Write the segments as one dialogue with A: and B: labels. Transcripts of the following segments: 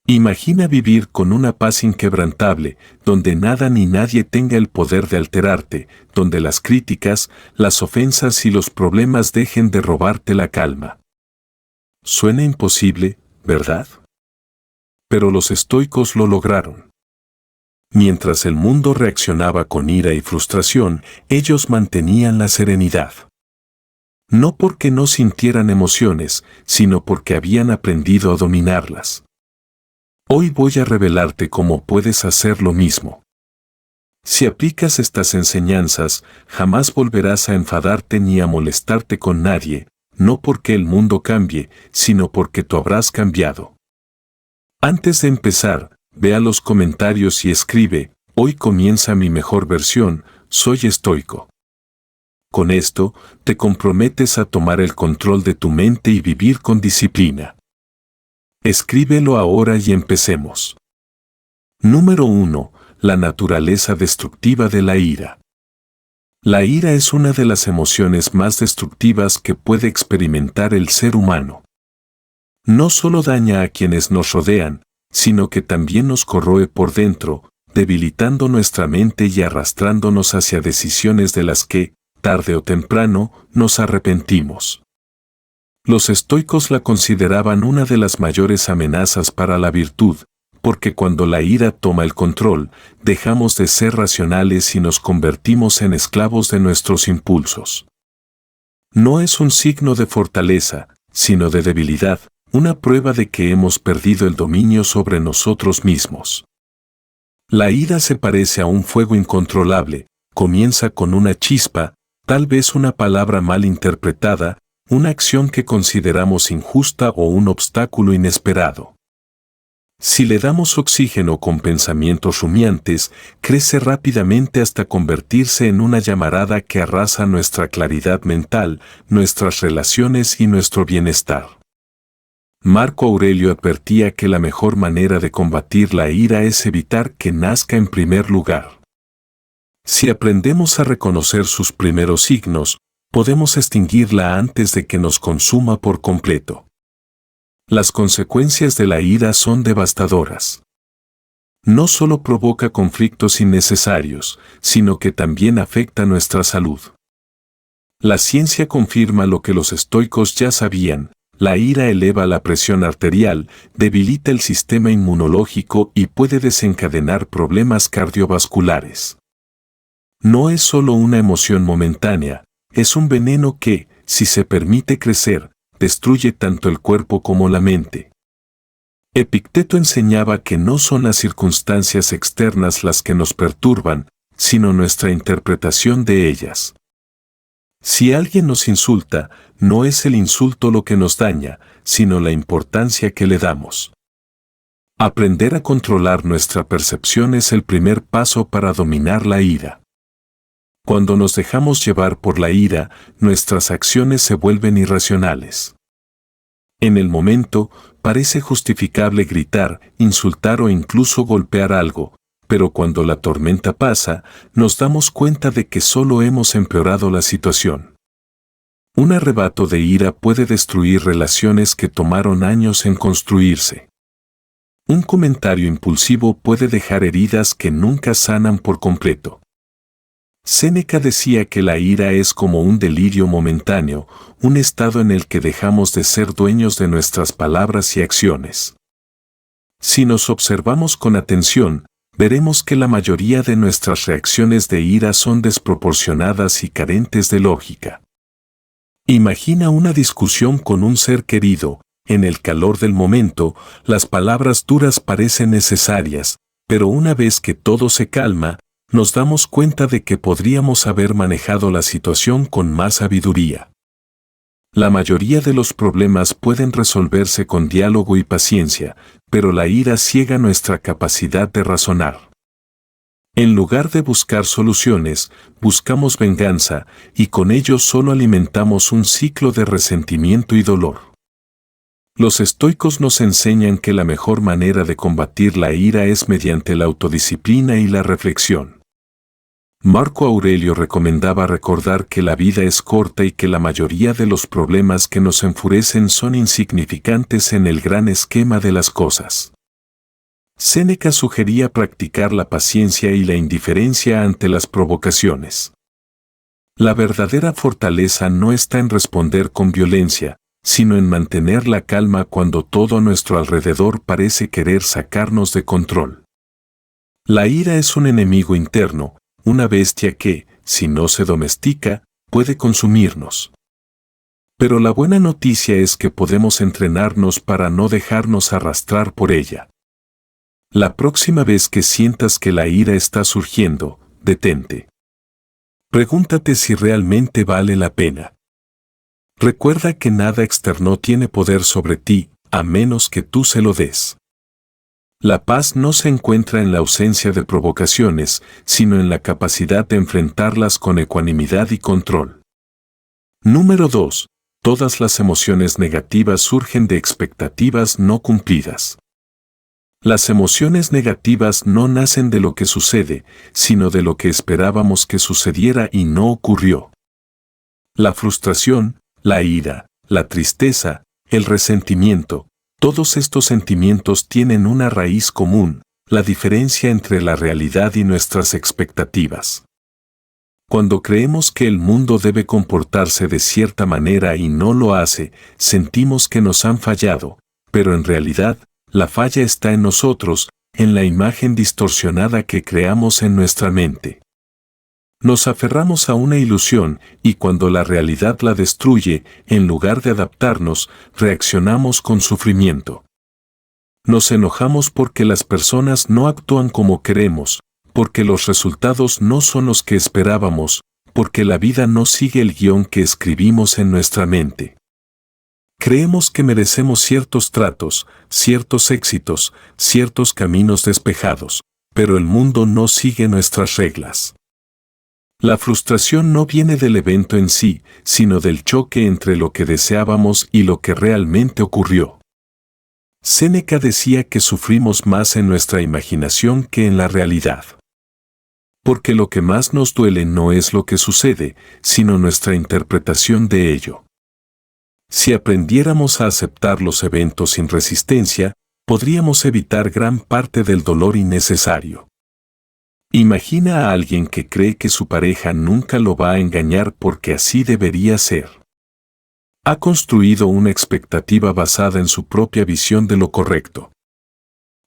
A: Imagina vivir con una paz inquebrantable, donde nada ni nadie tenga el poder de alterarte, donde las críticas, las ofensas y los problemas dejen de robarte la calma. Suena imposible, ¿verdad? Pero los estoicos lo lograron. Mientras el mundo reaccionaba con ira y frustración, ellos mantenían la serenidad. No porque no sintieran emociones, sino porque habían aprendido a dominarlas. Hoy voy a revelarte cómo puedes hacer lo mismo. Si aplicas estas enseñanzas, jamás volverás a enfadarte ni a molestarte con nadie, no porque el mundo cambie, sino porque tú habrás cambiado. Antes de empezar, ve a los comentarios y escribe: hoy comienza mi mejor versión, soy estoico. Con esto, te comprometes a tomar el control de tu mente y vivir con disciplina. Escríbelo ahora y empecemos. Número 1. La naturaleza destructiva de la ira. La ira es una de las emociones más destructivas que puede experimentar el ser humano. No solo daña a quienes nos rodean, sino que también nos corroe por dentro, debilitando nuestra mente y arrastrándonos hacia decisiones de las que, tarde o temprano, nos arrepentimos. Los estoicos la consideraban una de las mayores amenazas para la virtud, porque cuando la ira toma el control, dejamos de ser racionales y nos convertimos en esclavos de nuestros impulsos. No es un signo de fortaleza, sino de debilidad, una prueba de que hemos perdido el dominio sobre nosotros mismos. La ira se parece a un fuego incontrolable, comienza con una chispa, tal vez una palabra mal interpretada, una acción que consideramos injusta o un obstáculo inesperado. Si le damos oxígeno con pensamientos rumiantes, crece rápidamente hasta convertirse en una llamarada que arrasa nuestra claridad mental, nuestras relaciones y nuestro bienestar. Marco Aurelio advertía que la mejor manera de combatir la ira es evitar que nazca en primer lugar. Si aprendemos a reconocer sus primeros signos, podemos extinguirla antes de que nos consuma por completo. Las consecuencias de la ira son devastadoras. No solo provoca conflictos innecesarios, sino que también afecta nuestra salud. La ciencia confirma lo que los estoicos ya sabían: la ira eleva la presión arterial, debilita el sistema inmunológico y puede desencadenar problemas cardiovasculares. No es solo una emoción momentánea, es un veneno que, si se permite crecer, destruye tanto el cuerpo como la mente. Epicteto enseñaba que no son las circunstancias externas las que nos perturban, sino nuestra interpretación de ellas. Si alguien nos insulta, no es el insulto lo que nos daña, sino la importancia que le damos. Aprender a controlar nuestra percepción es el primer paso para dominar la ira. Cuando nos dejamos llevar por la ira, nuestras acciones se vuelven irracionales. En el momento, parece justificable gritar, insultar o incluso golpear algo, pero cuando la tormenta pasa, nos damos cuenta de que solo hemos empeorado la situación. Un arrebato de ira puede destruir relaciones que tomaron años en construirse. Un comentario impulsivo puede dejar heridas que nunca sanan por completo. Séneca decía que la ira es como un delirio momentáneo, un estado en el que dejamos de ser dueños de nuestras palabras y acciones. Si nos observamos con atención, veremos que la mayoría de nuestras reacciones de ira son desproporcionadas y carentes de lógica. Imagina una discusión con un ser querido. En el calor del momento, las palabras duras parecen necesarias, pero una vez que todo se calma, nos damos cuenta de que podríamos haber manejado la situación con más sabiduría. La mayoría de los problemas pueden resolverse con diálogo y paciencia, pero la ira ciega nuestra capacidad de razonar. En lugar de buscar soluciones, buscamos venganza, y con ello solo alimentamos un ciclo de resentimiento y dolor. Los estoicos nos enseñan que la mejor manera de combatir la ira es mediante la autodisciplina y la reflexión. Marco Aurelio recomendaba recordar que la vida es corta y que la mayoría de los problemas que nos enfurecen son insignificantes en el gran esquema de las cosas. Séneca sugería practicar la paciencia y la indiferencia ante las provocaciones. La verdadera fortaleza no está en responder con violencia, sino en mantener la calma cuando todo a nuestro alrededor parece querer sacarnos de control. La ira es un enemigo interno, una bestia que, si no se domestica, puede consumirnos. Pero la buena noticia es que podemos entrenarnos para no dejarnos arrastrar por ella. La próxima vez que sientas que la ira está surgiendo, detente. Pregúntate si realmente vale la pena. Recuerda que nada externo tiene poder sobre ti, a menos que tú se lo des. La paz no se encuentra en la ausencia de provocaciones, sino en la capacidad de enfrentarlas con ecuanimidad y control. Número 2. Todas las emociones negativas surgen de expectativas no cumplidas. Las emociones negativas no nacen de lo que sucede, sino de lo que esperábamos que sucediera y no ocurrió. La frustración, la ira, la tristeza, el resentimiento, todos estos sentimientos tienen una raíz común, la diferencia entre la realidad y nuestras expectativas. Cuando creemos que el mundo debe comportarse de cierta manera y no lo hace, sentimos que nos han fallado, pero en realidad, la falla está en nosotros, en la imagen distorsionada que creamos en nuestra mente. Nos aferramos a una ilusión y cuando la realidad la destruye, en lugar de adaptarnos, reaccionamos con sufrimiento. Nos enojamos porque las personas no actúan como queremos, porque los resultados no son los que esperábamos, porque la vida no sigue el guión que escribimos en nuestra mente. Creemos que merecemos ciertos tratos, ciertos éxitos, ciertos caminos despejados, pero el mundo no sigue nuestras reglas. La frustración no viene del evento en sí, sino del choque entre lo que deseábamos y lo que realmente ocurrió. Séneca decía que sufrimos más en nuestra imaginación que en la realidad. Porque lo que más nos duele no es lo que sucede, sino nuestra interpretación de ello. Si aprendiéramos a aceptar los eventos sin resistencia, podríamos evitar gran parte del dolor innecesario. Imagina a alguien que cree que su pareja nunca lo va a engañar porque así debería ser. Ha construido una expectativa basada en su propia visión de lo correcto.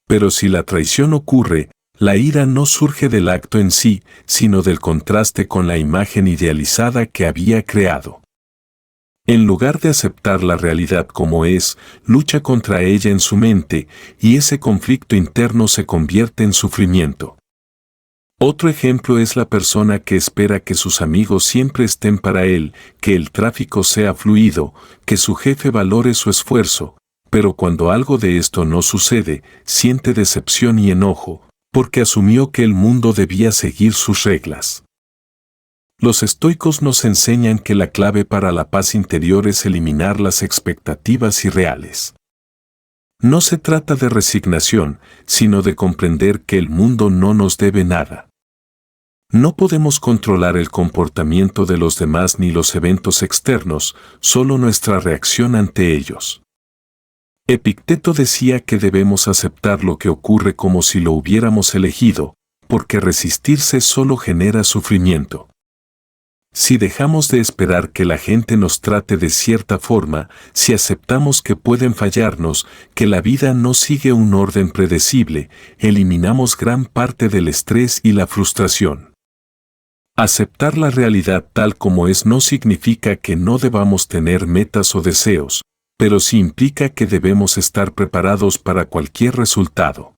A: Pero si la traición ocurre, la ira no surge del acto en sí, sino del contraste con la imagen idealizada que había creado. En lugar de aceptar la realidad como es, lucha contra ella en su mente, y ese conflicto interno se convierte en sufrimiento. Otro ejemplo es la persona que espera que sus amigos siempre estén para él, que el tráfico sea fluido, que su jefe valore su esfuerzo, pero cuando algo de esto no sucede, siente decepción y enojo, porque asumió que el mundo debía seguir sus reglas. Los estoicos nos enseñan que la clave para la paz interior es eliminar las expectativas irreales. No se trata de resignación, sino de comprender que el mundo no nos debe nada. No podemos controlar el comportamiento de los demás ni los eventos externos, solo nuestra reacción ante ellos. Epicteto decía que debemos aceptar lo que ocurre como si lo hubiéramos elegido, porque resistirse solo genera sufrimiento. Si dejamos de esperar que la gente nos trate de cierta forma, si aceptamos que pueden fallarnos, que la vida no sigue un orden predecible, eliminamos gran parte del estrés y la frustración. Aceptar la realidad tal como es no significa que no debamos tener metas o deseos, pero sí implica que debemos estar preparados para cualquier resultado.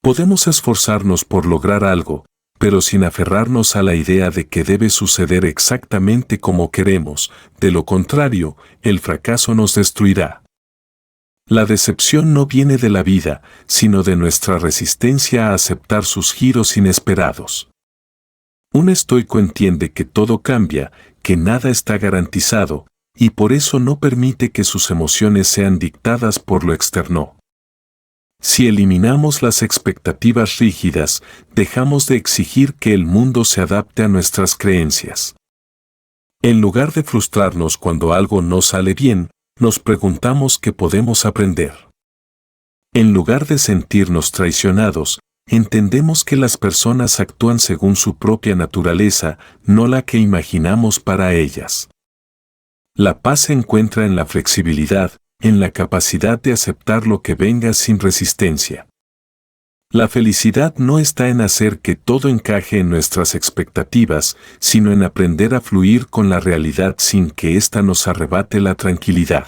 A: Podemos esforzarnos por lograr algo, pero sin aferrarnos a la idea de que debe suceder exactamente como queremos, de lo contrario, el fracaso nos destruirá. La decepción no viene de la vida, sino de nuestra resistencia a aceptar sus giros inesperados. Un estoico entiende que todo cambia, que nada está garantizado, y por eso no permite que sus emociones sean dictadas por lo externo. Si eliminamos las expectativas rígidas, dejamos de exigir que el mundo se adapte a nuestras creencias. En lugar de frustrarnos cuando algo no sale bien, nos preguntamos qué podemos aprender. En lugar de sentirnos traicionados, entendemos que las personas actúan según su propia naturaleza, no la que imaginamos para ellas. La paz se encuentra en la flexibilidad, en la capacidad de aceptar lo que venga sin resistencia. La felicidad no está en hacer que todo encaje en nuestras expectativas, sino en aprender a fluir con la realidad sin que ésta nos arrebate la tranquilidad.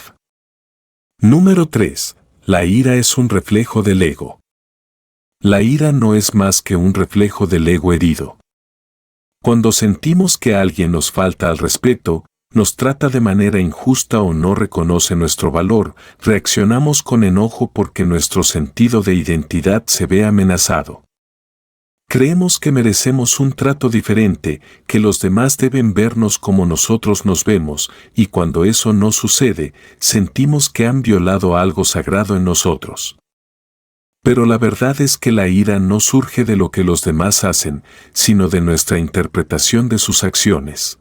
A: Número 3. La ira es un reflejo del ego. La ira no es más que un reflejo del ego herido. Cuando sentimos que alguien nos falta al respeto, nos trata de manera injusta o no reconoce nuestro valor, reaccionamos con enojo porque nuestro sentido de identidad se ve amenazado. Creemos que merecemos un trato diferente, que los demás deben vernos como nosotros nos vemos, y cuando eso no sucede, sentimos que han violado algo sagrado en nosotros. Pero la verdad es que la ira no surge de lo que los demás hacen, sino de nuestra interpretación de sus acciones.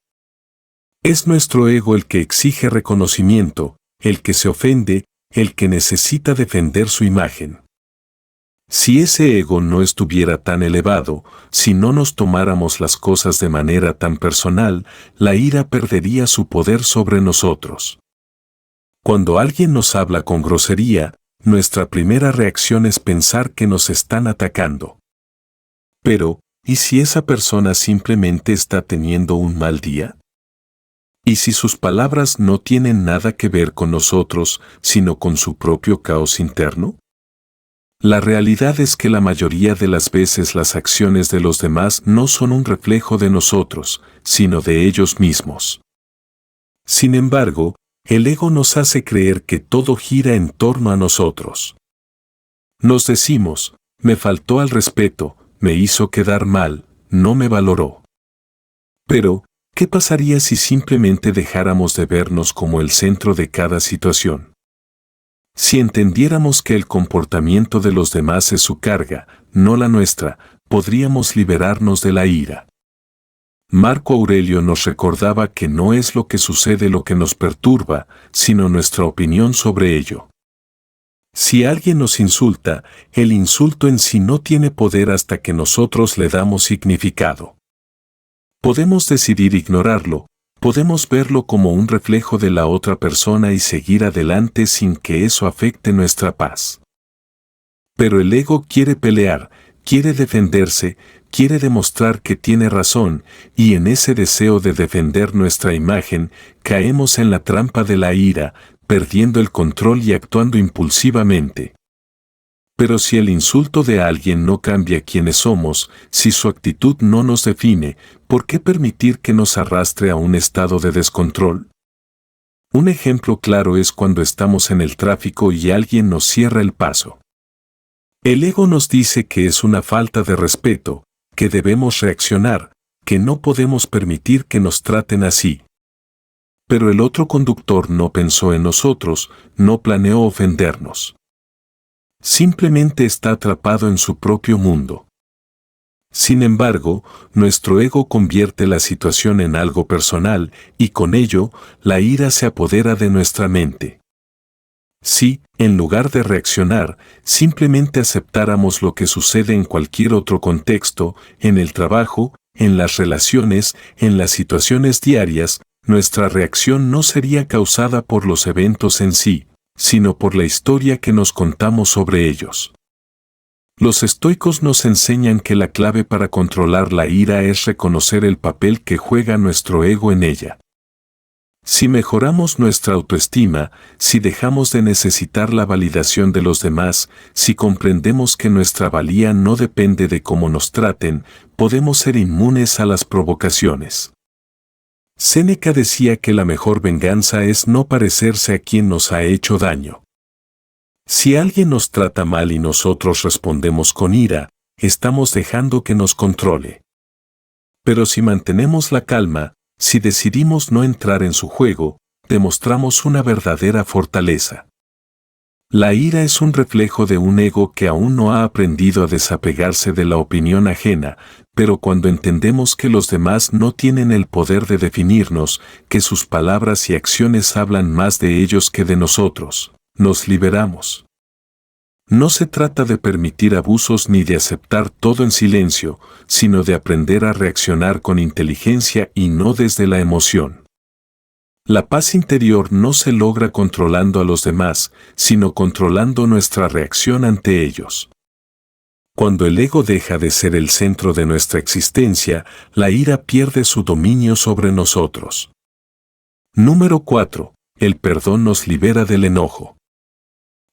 A: Es nuestro ego el que exige reconocimiento, el que se ofende, el que necesita defender su imagen. Si ese ego no estuviera tan elevado, si no nos tomáramos las cosas de manera tan personal, la ira perdería su poder sobre nosotros. Cuando alguien nos habla con grosería, nuestra primera reacción es pensar que nos están atacando. Pero, ¿y si esa persona simplemente está teniendo un mal día? ¿Y si sus palabras no tienen nada que ver con nosotros, sino con su propio caos interno? La realidad es que la mayoría de las veces las acciones de los demás no son un reflejo de nosotros, sino de ellos mismos. Sin embargo, el ego nos hace creer que todo gira en torno a nosotros. Nos decimos, me faltó al respeto, me hizo quedar mal, no me valoró. Pero, ¿qué pasaría si simplemente dejáramos de vernos como el centro de cada situación? Si entendiéramos que el comportamiento de los demás es su carga, no la nuestra, podríamos liberarnos de la ira. Marco Aurelio nos recordaba que no es lo que sucede lo que nos perturba, sino nuestra opinión sobre ello. Si alguien nos insulta, el insulto en sí no tiene poder hasta que nosotros le damos significado. Podemos decidir ignorarlo, podemos verlo como un reflejo de la otra persona y seguir adelante sin que eso afecte nuestra paz. Pero el ego quiere pelear, quiere defenderse, quiere demostrar que tiene razón, y en ese deseo de defender nuestra imagen, caemos en la trampa de la ira, perdiendo el control y actuando impulsivamente. Pero si el insulto de alguien no cambia quiénes somos, si su actitud no nos define, ¿por qué permitir que nos arrastre a un estado de descontrol? Un ejemplo claro es cuando estamos en el tráfico y alguien nos cierra el paso. El ego nos dice que es una falta de respeto, que debemos reaccionar, que no podemos permitir que nos traten así. Pero el otro conductor no pensó en nosotros, no planeó ofendernos. Simplemente está atrapado en su propio mundo. Sin embargo, nuestro ego convierte la situación en algo personal y con ello, la ira se apodera de nuestra mente. Si, en lugar de reaccionar, simplemente aceptáramos lo que sucede en cualquier otro contexto, en el trabajo, en las relaciones, en las situaciones diarias, nuestra reacción no sería causada por los eventos en sí, sino por la historia que nos contamos sobre ellos. Los estoicos nos enseñan que la clave para controlar la ira es reconocer el papel que juega nuestro ego en ella. Si mejoramos nuestra autoestima, si dejamos de necesitar la validación de los demás, si comprendemos que nuestra valía no depende de cómo nos traten, podemos ser inmunes a las provocaciones. Séneca decía que la mejor venganza es no parecerse a quien nos ha hecho daño. Si alguien nos trata mal y nosotros respondemos con ira, estamos dejando que nos controle. Pero si mantenemos la calma, si decidimos no entrar en su juego, demostramos una verdadera fortaleza. La ira es un reflejo de un ego que aún no ha aprendido a desapegarse de la opinión ajena, pero cuando entendemos que los demás no tienen el poder de definirnos, que sus palabras y acciones hablan más de ellos que de nosotros, nos liberamos. No se trata de permitir abusos ni de aceptar todo en silencio, sino de aprender a reaccionar con inteligencia y no desde la emoción. La paz interior no se logra controlando a los demás, sino controlando nuestra reacción ante ellos. Cuando el ego deja de ser el centro de nuestra existencia, la ira pierde su dominio sobre nosotros. Número 4. El perdón nos libera del enojo.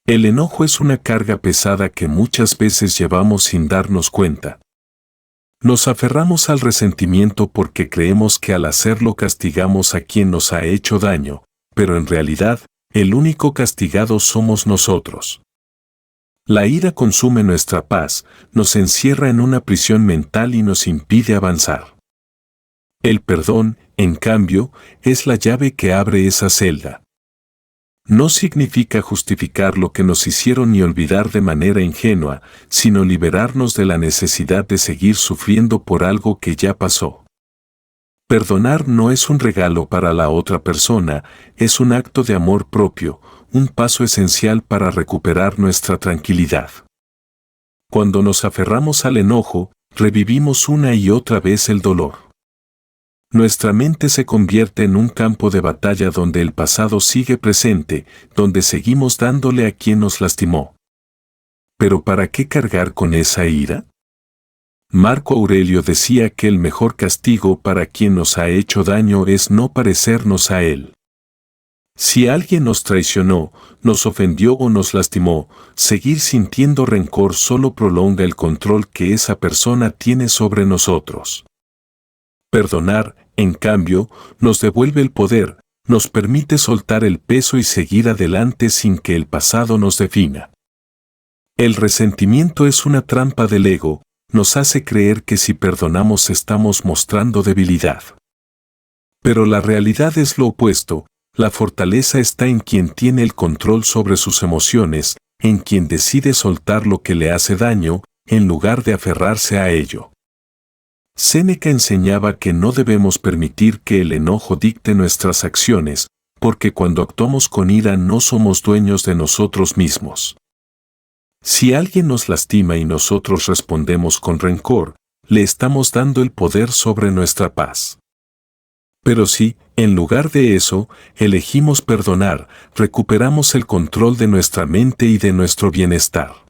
A: El enojo es una carga pesada que muchas veces llevamos sin darnos cuenta. Nos aferramos al resentimiento porque creemos que al hacerlo castigamos a quien nos ha hecho daño, pero en realidad, el único castigado somos nosotros. La ira consume nuestra paz, nos encierra en una prisión mental y nos impide avanzar. El perdón, en cambio, es la llave que abre esa celda. No significa justificar lo que nos hicieron ni olvidar de manera ingenua, sino liberarnos de la necesidad de seguir sufriendo por algo que ya pasó. Perdonar no es un regalo para la otra persona, es un acto de amor propio, un paso esencial para recuperar nuestra tranquilidad. Cuando nos aferramos al enojo, revivimos una y otra vez el dolor. Nuestra mente se convierte en un campo de batalla donde el pasado sigue presente, donde seguimos dándole a quien nos lastimó. ¿Pero para qué cargar con esa ira? Marco Aurelio decía que el mejor castigo para quien nos ha hecho daño es no parecernos a él. Si alguien nos traicionó, nos ofendió o nos lastimó, seguir sintiendo rencor solo prolonga el control que esa persona tiene sobre nosotros. Perdonar, en cambio, nos devuelve el poder, nos permite soltar el peso y seguir adelante sin que el pasado nos defina. El resentimiento es una trampa del ego, nos hace creer que si perdonamos estamos mostrando debilidad. Pero la realidad es lo opuesto, la fortaleza está en quien tiene el control sobre sus emociones, en quien decide soltar lo que le hace daño, en lugar de aferrarse a ello. Séneca enseñaba que no debemos permitir que el enojo dicte nuestras acciones, porque cuando actuamos con ira no somos dueños de nosotros mismos. Si alguien nos lastima y nosotros respondemos con rencor, le estamos dando el poder sobre nuestra paz. Pero si, en lugar de eso, elegimos perdonar, recuperamos el control de nuestra mente y de nuestro bienestar.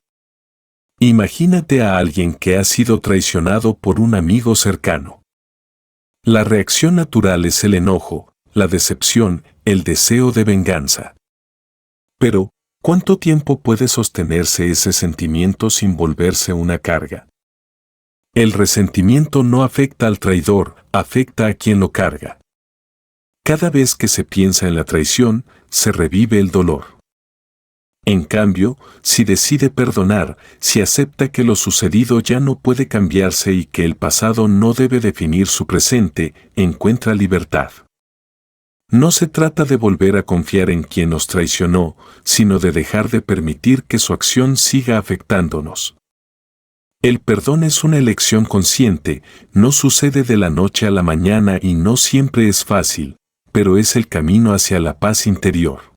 A: Imagínate a alguien que ha sido traicionado por un amigo cercano. La reacción natural es el enojo, la decepción, el deseo de venganza. Pero, ¿cuánto tiempo puede sostenerse ese sentimiento sin volverse una carga? El resentimiento no afecta al traidor, afecta a quien lo carga. Cada vez que se piensa en la traición, se revive el dolor. En cambio, si decide perdonar, si acepta que lo sucedido ya no puede cambiarse y que el pasado no debe definir su presente, encuentra libertad. No se trata de volver a confiar en quien nos traicionó, sino de dejar de permitir que su acción siga afectándonos. El perdón es una elección consciente, no sucede de la noche a la mañana y no siempre es fácil, pero es el camino hacia la paz interior.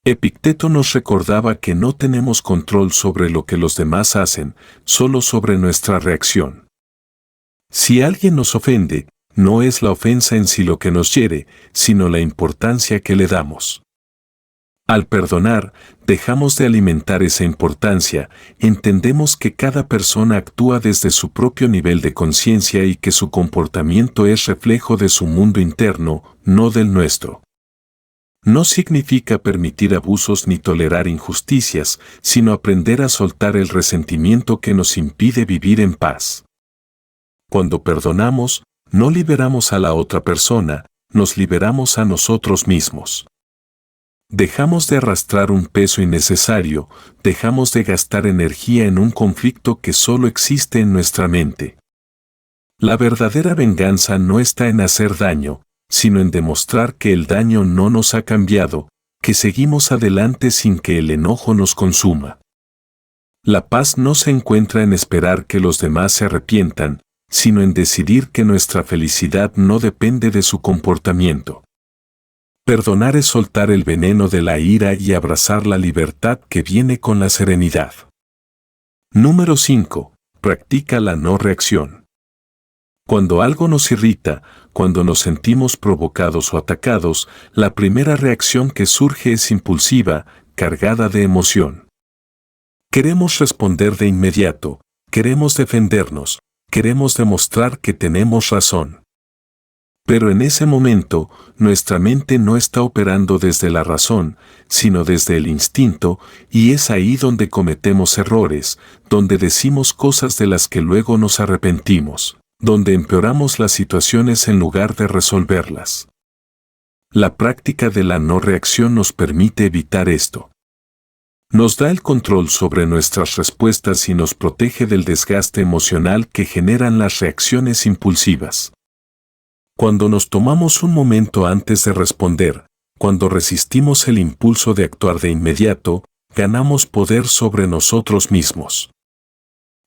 A: Epicteto nos recordaba que no tenemos control sobre lo que los demás hacen, solo sobre nuestra reacción. Si alguien nos ofende, no es la ofensa en sí lo que nos hiere, sino la importancia que le damos. Al perdonar, dejamos de alimentar esa importancia, entendemos que cada persona actúa desde su propio nivel de conciencia y que su comportamiento es reflejo de su mundo interno, no del nuestro. No significa permitir abusos ni tolerar injusticias, sino aprender a soltar el resentimiento que nos impide vivir en paz. Cuando perdonamos, no liberamos a la otra persona, nos liberamos a nosotros mismos. Dejamos de arrastrar un peso innecesario, dejamos de gastar energía en un conflicto que solo existe en nuestra mente. La verdadera venganza no está en hacer daño, sino en demostrar que el daño no nos ha cambiado, que seguimos adelante sin que el enojo nos consuma. La paz no se encuentra en esperar que los demás se arrepientan, sino en decidir que nuestra felicidad no depende de su comportamiento. Perdonar es soltar el veneno de la ira y abrazar la libertad que viene con la serenidad. Número 5. Practica la no reacción. Cuando algo nos irrita, cuando nos sentimos provocados o atacados, la primera reacción que surge es impulsiva, cargada de emoción. Queremos responder de inmediato, queremos defendernos, queremos demostrar que tenemos razón. Pero en ese momento, nuestra mente no está operando desde la razón, sino desde el instinto, y es ahí donde cometemos errores, donde decimos cosas de las que luego nos arrepentimos, donde empeoramos las situaciones en lugar de resolverlas. La práctica de la no reacción nos permite evitar esto. Nos da el control sobre nuestras respuestas y nos protege del desgaste emocional que generan las reacciones impulsivas. Cuando nos tomamos un momento antes de responder, cuando resistimos el impulso de actuar de inmediato, ganamos poder sobre nosotros mismos.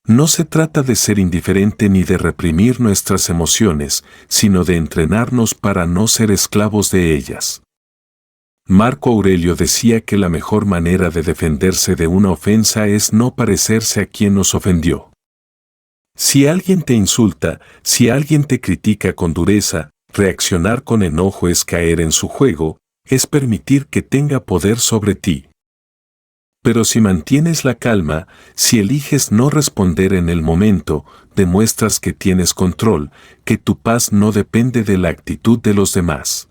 A: No se trata de ser indiferente ni de reprimir nuestras emociones, sino de entrenarnos para no ser esclavos de ellas. Marco Aurelio decía que la mejor manera de defenderse de una ofensa es no parecerse a quien nos ofendió. Si alguien te insulta, si alguien te critica con dureza, reaccionar con enojo es caer en su juego, es permitir que tenga poder sobre ti. Pero si mantienes la calma, si eliges no responder en el momento, demuestras que tienes control, que tu paz no depende de la actitud de los demás.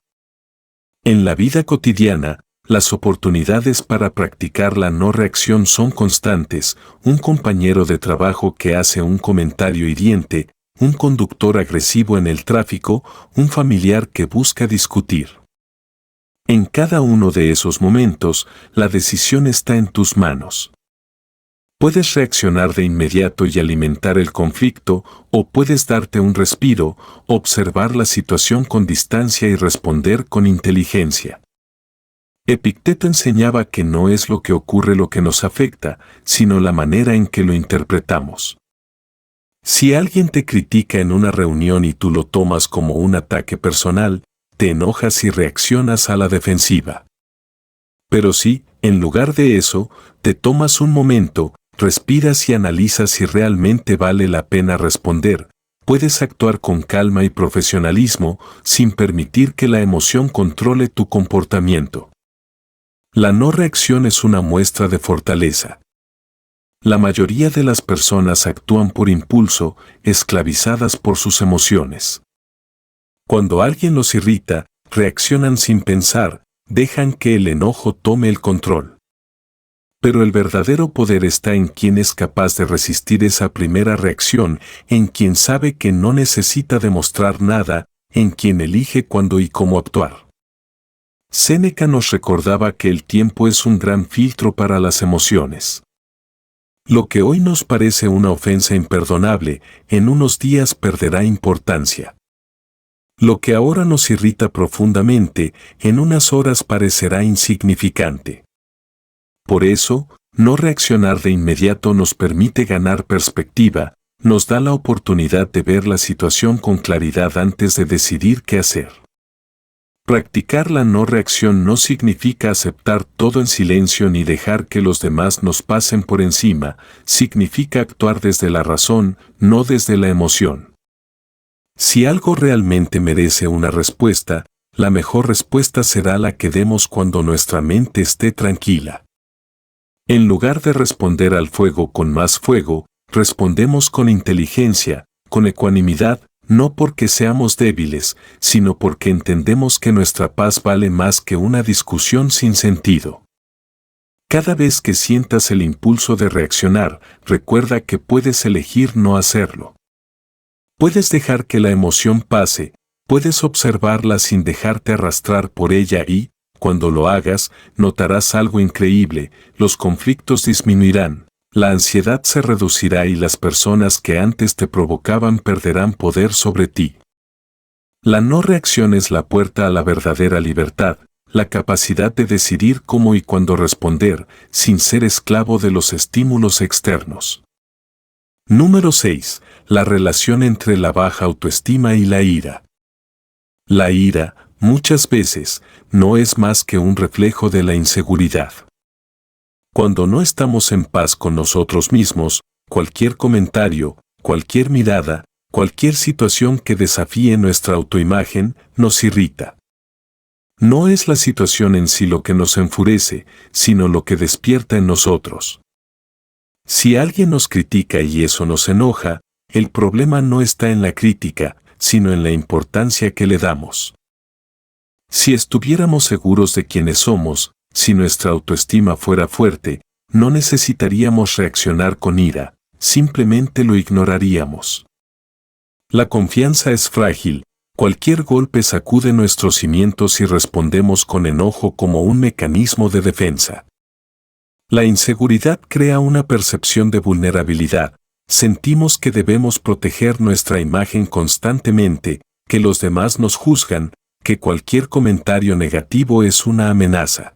A: En la vida cotidiana, las oportunidades para practicar la no reacción son constantes: un compañero de trabajo que hace un comentario hiriente, un conductor agresivo en el tráfico, un familiar que busca discutir. En cada uno de esos momentos, la decisión está en tus manos. Puedes reaccionar de inmediato y alimentar el conflicto, o puedes darte un respiro, observar la situación con distancia y responder con inteligencia. Epicteto enseñaba que no es lo que ocurre lo que nos afecta, sino la manera en que lo interpretamos. Si alguien te critica en una reunión y tú lo tomas como un ataque personal, te enojas y reaccionas a la defensiva. Pero si, en lugar de eso, te tomas un momento, respiras y analizas si realmente vale la pena responder, puedes actuar con calma y profesionalismo, sin permitir que la emoción controle tu comportamiento. La no reacción es una muestra de fortaleza. La mayoría de las personas actúan por impulso, esclavizadas por sus emociones. Cuando alguien los irrita, reaccionan sin pensar, dejan que el enojo tome el control. Pero el verdadero poder está en quien es capaz de resistir esa primera reacción, en quien sabe que no necesita demostrar nada, en quien elige cuándo y cómo actuar. Séneca nos recordaba que el tiempo es un gran filtro para las emociones. Lo que hoy nos parece una ofensa imperdonable, en unos días perderá importancia. Lo que ahora nos irrita profundamente, en unas horas parecerá insignificante. Por eso, no reaccionar de inmediato nos permite ganar perspectiva, nos da la oportunidad de ver la situación con claridad antes de decidir qué hacer. Practicar la no reacción no significa aceptar todo en silencio ni dejar que los demás nos pasen por encima, significa actuar desde la razón, no desde la emoción. Si algo realmente merece una respuesta, la mejor respuesta será la que demos cuando nuestra mente esté tranquila. En lugar de responder al fuego con más fuego, respondemos con inteligencia, con ecuanimidad, no porque seamos débiles, sino porque entendemos que nuestra paz vale más que una discusión sin sentido. Cada vez que sientas el impulso de reaccionar, recuerda que puedes elegir no hacerlo. Puedes dejar que la emoción pase, puedes observarla sin dejarte arrastrar por ella y, cuando lo hagas, notarás algo increíble: los conflictos disminuirán, la ansiedad se reducirá y las personas que antes te provocaban perderán poder sobre ti. La no reacción es la puerta a la verdadera libertad, la capacidad de decidir cómo y cuándo responder, sin ser esclavo de los estímulos externos. Número 6. La relación entre la baja autoestima y la ira. La ira, muchas veces, no es más que un reflejo de la inseguridad. Cuando no estamos en paz con nosotros mismos, cualquier comentario, cualquier mirada, cualquier situación que desafíe nuestra autoimagen, nos irrita. No es la situación en sí lo que nos enfurece, sino lo que despierta en nosotros. Si alguien nos critica y eso nos enoja, el problema no está en la crítica, sino en la importancia que le damos. Si estuviéramos seguros de quiénes somos, si nuestra autoestima fuera fuerte, no necesitaríamos reaccionar con ira, simplemente lo ignoraríamos. La confianza es frágil, cualquier golpe sacude nuestros cimientos y respondemos con enojo como un mecanismo de defensa. La inseguridad crea una percepción de vulnerabilidad, sentimos que debemos proteger nuestra imagen constantemente, que los demás nos juzgan, que cualquier comentario negativo es una amenaza.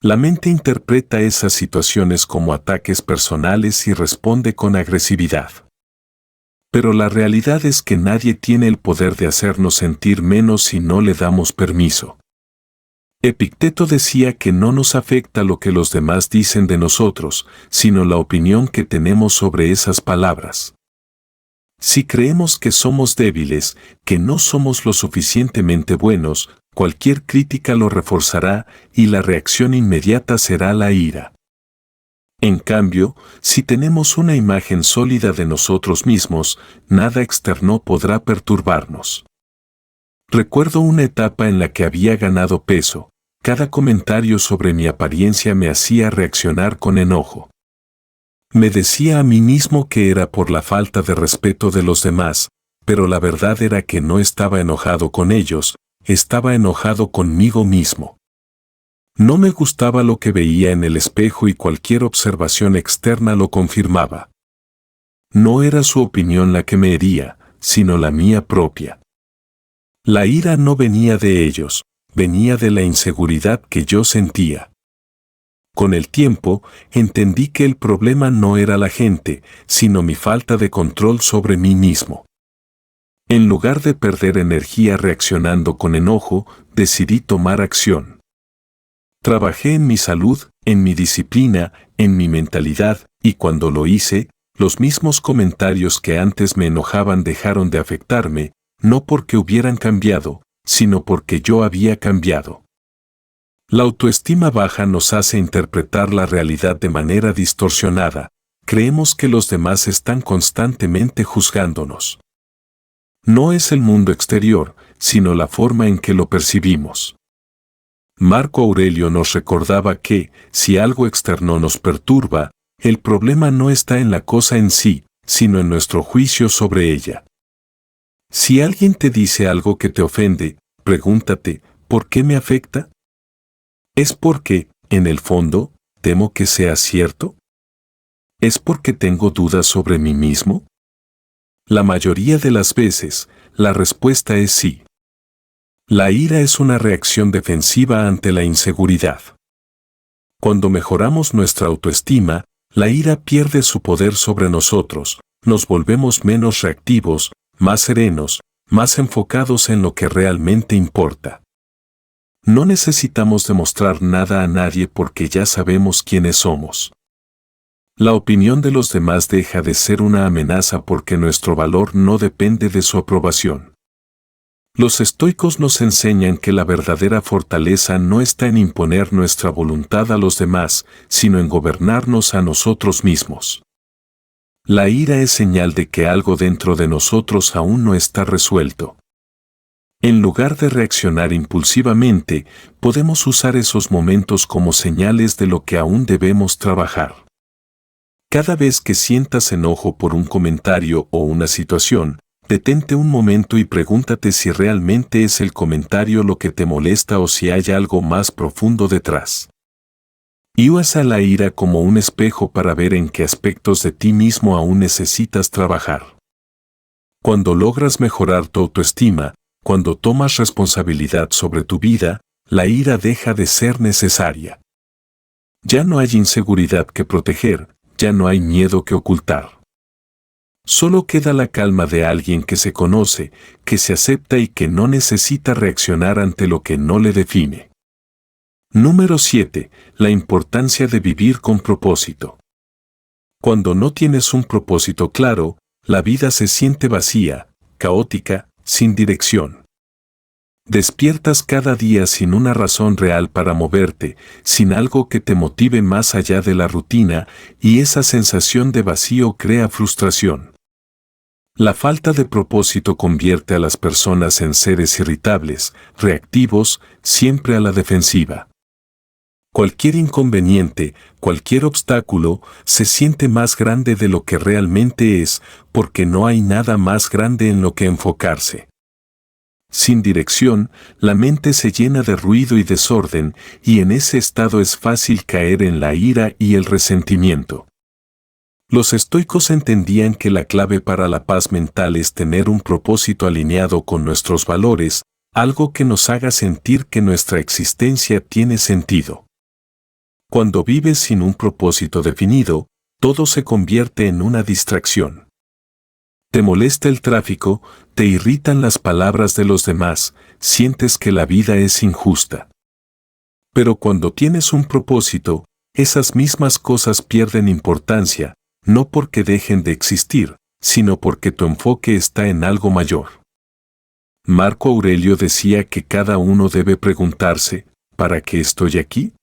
A: La mente interpreta esas situaciones como ataques personales y responde con agresividad. Pero la realidad es que nadie tiene el poder de hacernos sentir menos si no le damos permiso. Epicteto decía que no nos afecta lo que los demás dicen de nosotros, sino la opinión que tenemos sobre esas palabras. Si creemos que somos débiles, que no somos lo suficientemente buenos, cualquier crítica lo reforzará y la reacción inmediata será la ira. En cambio, si tenemos una imagen sólida de nosotros mismos, nada externo podrá perturbarnos. Recuerdo una etapa en la que había ganado peso. Cada comentario sobre mi apariencia me hacía reaccionar con enojo. Me decía a mí mismo que era por la falta de respeto de los demás, pero la verdad era que no estaba enojado con ellos, estaba enojado conmigo mismo. No me gustaba lo que veía en el espejo y cualquier observación externa lo confirmaba. No era su opinión la que me hería, sino la mía propia. La ira no venía de ellos, venía de la inseguridad que yo sentía. Con el tiempo, entendí que el problema no era la gente, sino mi falta de control sobre mí mismo. En lugar de perder energía reaccionando con enojo, decidí tomar acción. Trabajé en mi salud, en mi disciplina, en mi mentalidad, y cuando lo hice, los mismos comentarios que antes me enojaban dejaron de afectarme, no porque hubieran cambiado, sino porque yo había cambiado. La autoestima baja nos hace interpretar la realidad de manera distorsionada, creemos que los demás están constantemente juzgándonos. No es el mundo exterior, sino la forma en que lo percibimos. Marco Aurelio nos recordaba que, si algo externo nos perturba, el problema no está en la cosa en sí, sino en nuestro juicio sobre ella. Si alguien te dice algo que te ofende, pregúntate, ¿por qué me afecta? ¿Es porque, en el fondo, temo que sea cierto? ¿Es porque tengo dudas sobre mí mismo? La mayoría de las veces, la respuesta es sí. La ira es una reacción defensiva ante la inseguridad. Cuando mejoramos nuestra autoestima, la ira pierde su poder sobre nosotros, nos volvemos menos reactivos, más serenos, más enfocados en lo que realmente importa. No necesitamos demostrar nada a nadie porque ya sabemos quiénes somos. La opinión de los demás deja de ser una amenaza porque nuestro valor no depende de su aprobación. Los estoicos nos enseñan que la verdadera fortaleza no está en imponer nuestra voluntad a los demás, sino en gobernarnos a nosotros mismos. La ira es señal de que algo dentro de nosotros aún no está resuelto. En lugar de reaccionar impulsivamente, podemos usar esos momentos como señales de lo que aún debemos trabajar. Cada vez que sientas enojo por un comentario o una situación, detente un momento y pregúntate si realmente es el comentario lo que te molesta o si hay algo más profundo detrás. Y usa la ira como un espejo para ver en qué aspectos de ti mismo aún necesitas trabajar. Cuando logras mejorar tu autoestima, cuando tomas responsabilidad sobre tu vida, la ira deja de ser necesaria. Ya no hay inseguridad que proteger, ya no hay miedo que ocultar. Solo queda la calma de alguien que se conoce, que se acepta y que no necesita reaccionar ante lo que no le define. Número 7. La importancia de vivir con propósito. Cuando no tienes un propósito claro, la vida se siente vacía, caótica, sin dirección. Despiertas cada día sin una razón real para moverte, sin algo que te motive más allá de la rutina, y esa sensación de vacío crea frustración. La falta de propósito convierte a las personas en seres irritables, reactivos, siempre a la defensiva. Cualquier inconveniente, cualquier obstáculo, se siente más grande de lo que realmente es, porque no hay nada más grande en lo que enfocarse. Sin dirección, la mente se llena de ruido y desorden, y en ese estado es fácil caer en la ira y el resentimiento. Los estoicos entendían que la clave para la paz mental es tener un propósito alineado con nuestros valores, algo que nos haga sentir que nuestra existencia tiene sentido. Cuando vives sin un propósito definido, todo se convierte en una distracción. Te molesta el tráfico, te irritan las palabras de los demás, sientes que la vida es injusta. Pero cuando tienes un propósito, esas mismas cosas pierden importancia, no porque dejen de existir, sino porque tu enfoque está en algo mayor. Marco Aurelio decía que cada uno debe preguntarse, ¿para qué estoy aquí?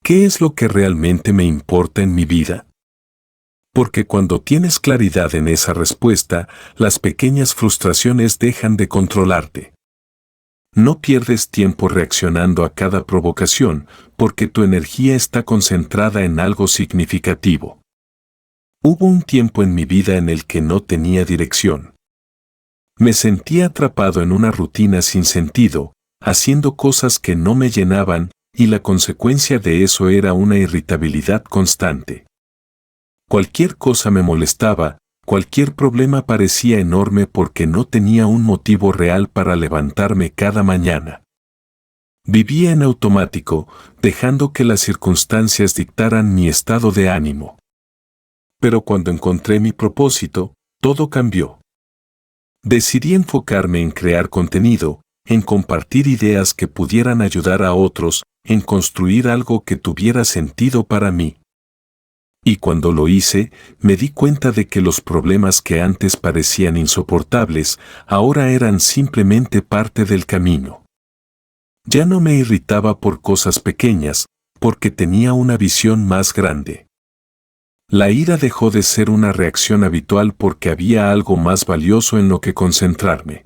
A: ¿Qué es lo que realmente me importa en mi vida? Porque cuando tienes claridad en esa respuesta, las pequeñas frustraciones dejan de controlarte. No pierdes tiempo reaccionando a cada provocación, porque tu energía está concentrada en algo significativo. Hubo un tiempo en mi vida en el que no tenía dirección. Me sentía atrapado en una rutina sin sentido, haciendo cosas que no me llenaban, y la consecuencia de eso era una irritabilidad constante. Cualquier cosa me molestaba, cualquier problema parecía enorme porque no tenía un motivo real para levantarme cada mañana. Vivía en automático, dejando que las circunstancias dictaran mi estado de ánimo. Pero cuando encontré mi propósito, todo cambió. Decidí enfocarme en crear contenido, en compartir ideas que pudieran ayudar a otros, en construir algo que tuviera sentido para mí. Y cuando lo hice, me di cuenta de que los problemas que antes parecían insoportables, ahora eran simplemente parte del camino. Ya no me irritaba por cosas pequeñas, porque tenía una visión más grande. La ira dejó de ser una reacción habitual porque había algo más valioso en lo que concentrarme.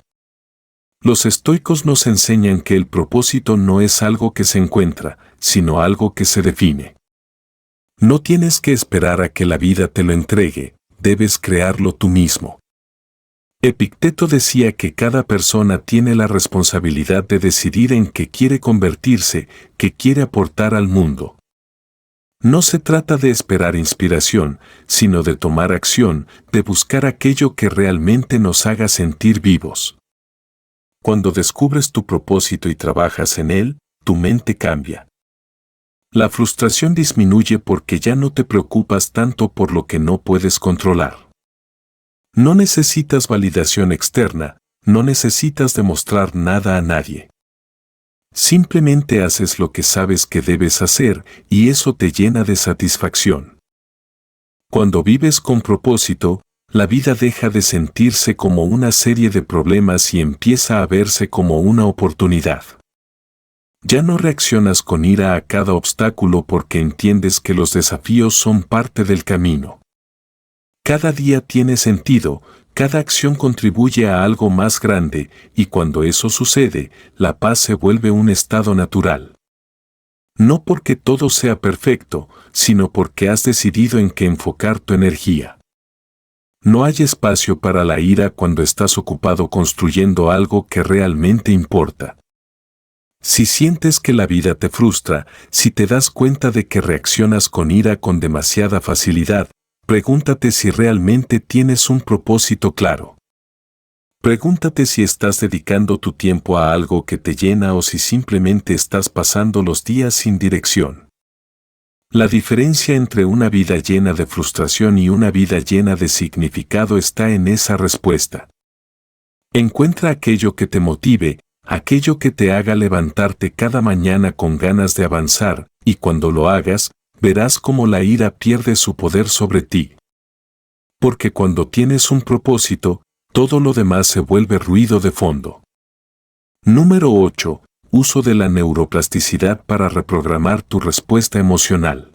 A: Los estoicos nos enseñan que el propósito no es algo que se encuentra, sino algo que se define. No tienes que esperar a que la vida te lo entregue, debes crearlo tú mismo. Epicteto decía que cada persona tiene la responsabilidad de decidir en qué quiere convertirse, qué quiere aportar al mundo. No se trata de esperar inspiración, sino de tomar acción, de buscar aquello que realmente nos haga sentir vivos. Cuando descubres tu propósito y trabajas en él, tu mente cambia. La frustración disminuye porque ya no te preocupas tanto por lo que no puedes controlar. No necesitas validación externa, no necesitas demostrar nada a nadie. Simplemente haces lo que sabes que debes hacer y eso te llena de satisfacción. Cuando vives con propósito, la vida deja de sentirse como una serie de problemas y empieza a verse como una oportunidad. Ya no reaccionas con ira a cada obstáculo porque entiendes que los desafíos son parte del camino. Cada día tiene sentido, cada acción contribuye a algo más grande, y cuando eso sucede, la paz se vuelve un estado natural. No porque todo sea perfecto, sino porque has decidido en qué enfocar tu energía. No hay espacio para la ira cuando estás ocupado construyendo algo que realmente importa. Si sientes que la vida te frustra, si te das cuenta de que reaccionas con ira con demasiada facilidad, pregúntate si realmente tienes un propósito claro. Pregúntate si estás dedicando tu tiempo a algo que te llena o si simplemente estás pasando los días sin dirección. La diferencia entre una vida llena de frustración y una vida llena de significado está en esa respuesta. Encuentra aquello que te motive, aquello que te haga levantarte cada mañana con ganas de avanzar, y cuando lo hagas, verás cómo la ira pierde su poder sobre ti. Porque cuando tienes un propósito, todo lo demás se vuelve ruido de fondo. Número 8. Uso de la neuroplasticidad para reprogramar tu respuesta emocional.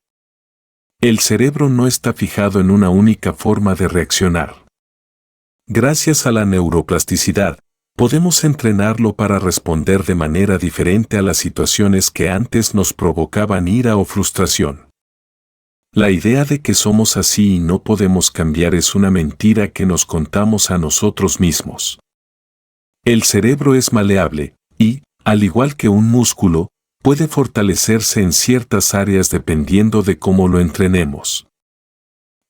A: El cerebro no está fijado en una única forma de reaccionar. Gracias a la neuroplasticidad, podemos entrenarlo para responder de manera diferente a las situaciones que antes nos provocaban ira o frustración. La idea de que somos así y no podemos cambiar es una mentira que nos contamos a nosotros mismos. El cerebro es maleable y, al igual que un músculo, puede fortalecerse en ciertas áreas dependiendo de cómo lo entrenemos.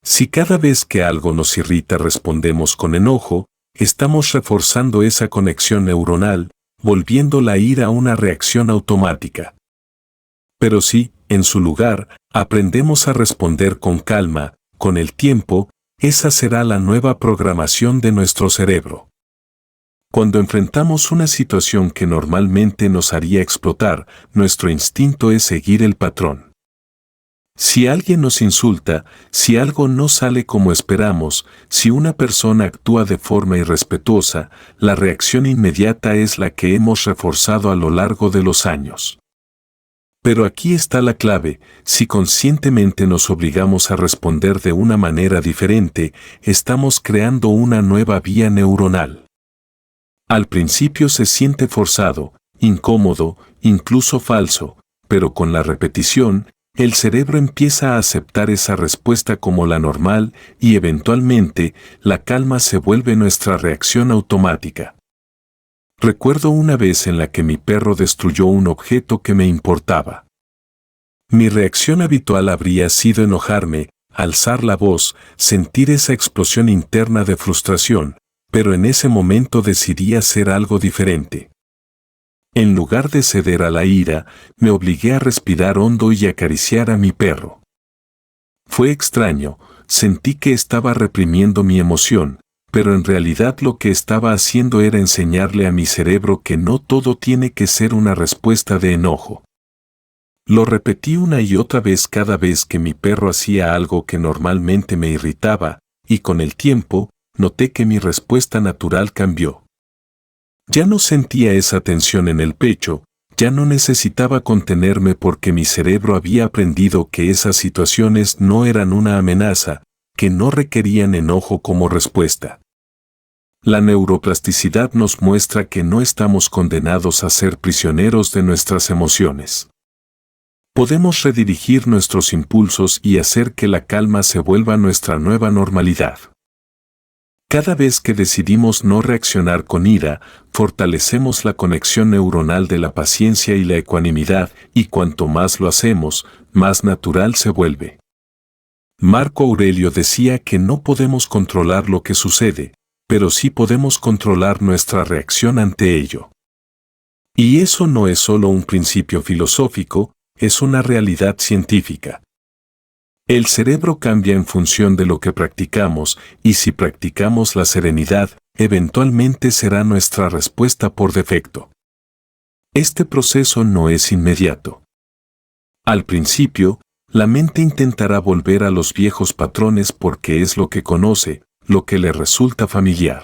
A: Si cada vez que algo nos irrita respondemos con enojo, estamos reforzando esa conexión neuronal, volviendo la ira una reacción automática. Pero si, en su lugar, aprendemos a responder con calma, con el tiempo, esa será la nueva programación de nuestro cerebro. Cuando enfrentamos una situación que normalmente nos haría explotar, nuestro instinto es seguir el patrón. Si alguien nos insulta, si algo no sale como esperamos, si una persona actúa de forma irrespetuosa, la reacción inmediata es la que hemos reforzado a lo largo de los años. Pero aquí está la clave: si conscientemente nos obligamos a responder de una manera diferente, estamos creando una nueva vía neuronal. Al principio se siente forzado, incómodo, incluso falso, pero con la repetición, el cerebro empieza a aceptar esa respuesta como la normal y eventualmente, la calma se vuelve nuestra reacción automática. Recuerdo una vez en la que mi perro destruyó un objeto que me importaba. Mi reacción habitual habría sido enojarme, alzar la voz, sentir esa explosión interna de frustración, pero en ese momento decidí hacer algo diferente. En lugar de ceder a la ira, me obligué a respirar hondo y acariciar a mi perro. Fue extraño, sentí que estaba reprimiendo mi emoción, pero en realidad lo que estaba haciendo era enseñarle a mi cerebro que no todo tiene que ser una respuesta de enojo. Lo repetí una y otra vez cada vez que mi perro hacía algo que normalmente me irritaba, y con el tiempo, noté que mi respuesta natural cambió. Ya no sentía esa tensión en el pecho, ya no necesitaba contenerme porque mi cerebro había aprendido que esas situaciones no eran una amenaza, que no requerían enojo como respuesta. La neuroplasticidad nos muestra que no estamos condenados a ser prisioneros de nuestras emociones. Podemos redirigir nuestros impulsos y hacer que la calma se vuelva nuestra nueva normalidad. Cada vez que decidimos no reaccionar con ira, fortalecemos la conexión neuronal de la paciencia y la ecuanimidad, y cuanto más lo hacemos, más natural se vuelve. Marco Aurelio decía que no podemos controlar lo que sucede, pero sí podemos controlar nuestra reacción ante ello. Y eso no es solo un principio filosófico, es una realidad científica. El cerebro cambia en función de lo que practicamos, y si practicamos la serenidad, eventualmente será nuestra respuesta por defecto. Este proceso no es inmediato. Al principio, la mente intentará volver a los viejos patrones porque es lo que conoce, lo que le resulta familiar.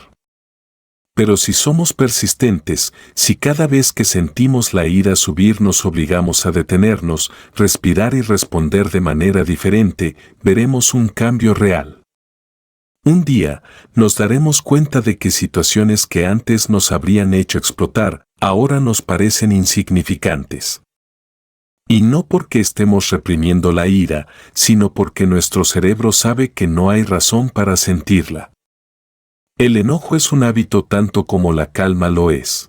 A: Pero si somos persistentes, si cada vez que sentimos la ira subir nos obligamos a detenernos, respirar y responder de manera diferente, veremos un cambio real. Un día, nos daremos cuenta de que situaciones que antes nos habrían hecho explotar, ahora nos parecen insignificantes. Y no porque estemos reprimiendo la ira, sino porque nuestro cerebro sabe que no hay razón para sentirla. El enojo es un hábito tanto como la calma lo es.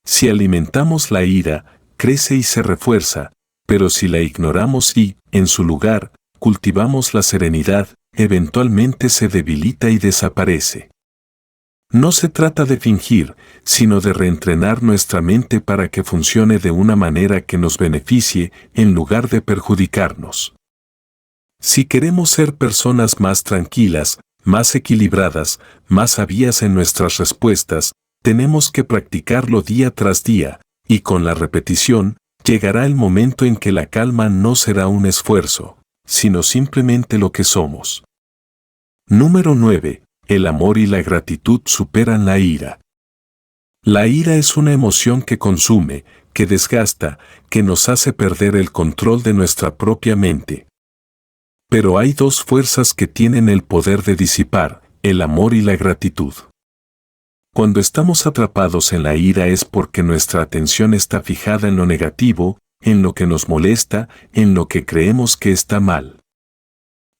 A: Si alimentamos la ira, crece y se refuerza, pero si la ignoramos y, en su lugar, cultivamos la serenidad, eventualmente se debilita y desaparece. No se trata de fingir, sino de reentrenar nuestra mente para que funcione de una manera que nos beneficie en lugar de perjudicarnos. Si queremos ser personas más tranquilas, más equilibradas, más sabias en nuestras respuestas, tenemos que practicarlo día tras día, y con la repetición, llegará el momento en que la calma no será un esfuerzo, sino simplemente lo que somos. Número 9. El amor y la gratitud superan la ira. La ira es una emoción que consume, que desgasta, que nos hace perder el control de nuestra propia mente. Pero hay dos fuerzas que tienen el poder de disipar, el amor y la gratitud. Cuando estamos atrapados en la ira es porque nuestra atención está fijada en lo negativo, en lo que nos molesta, en lo que creemos que está mal.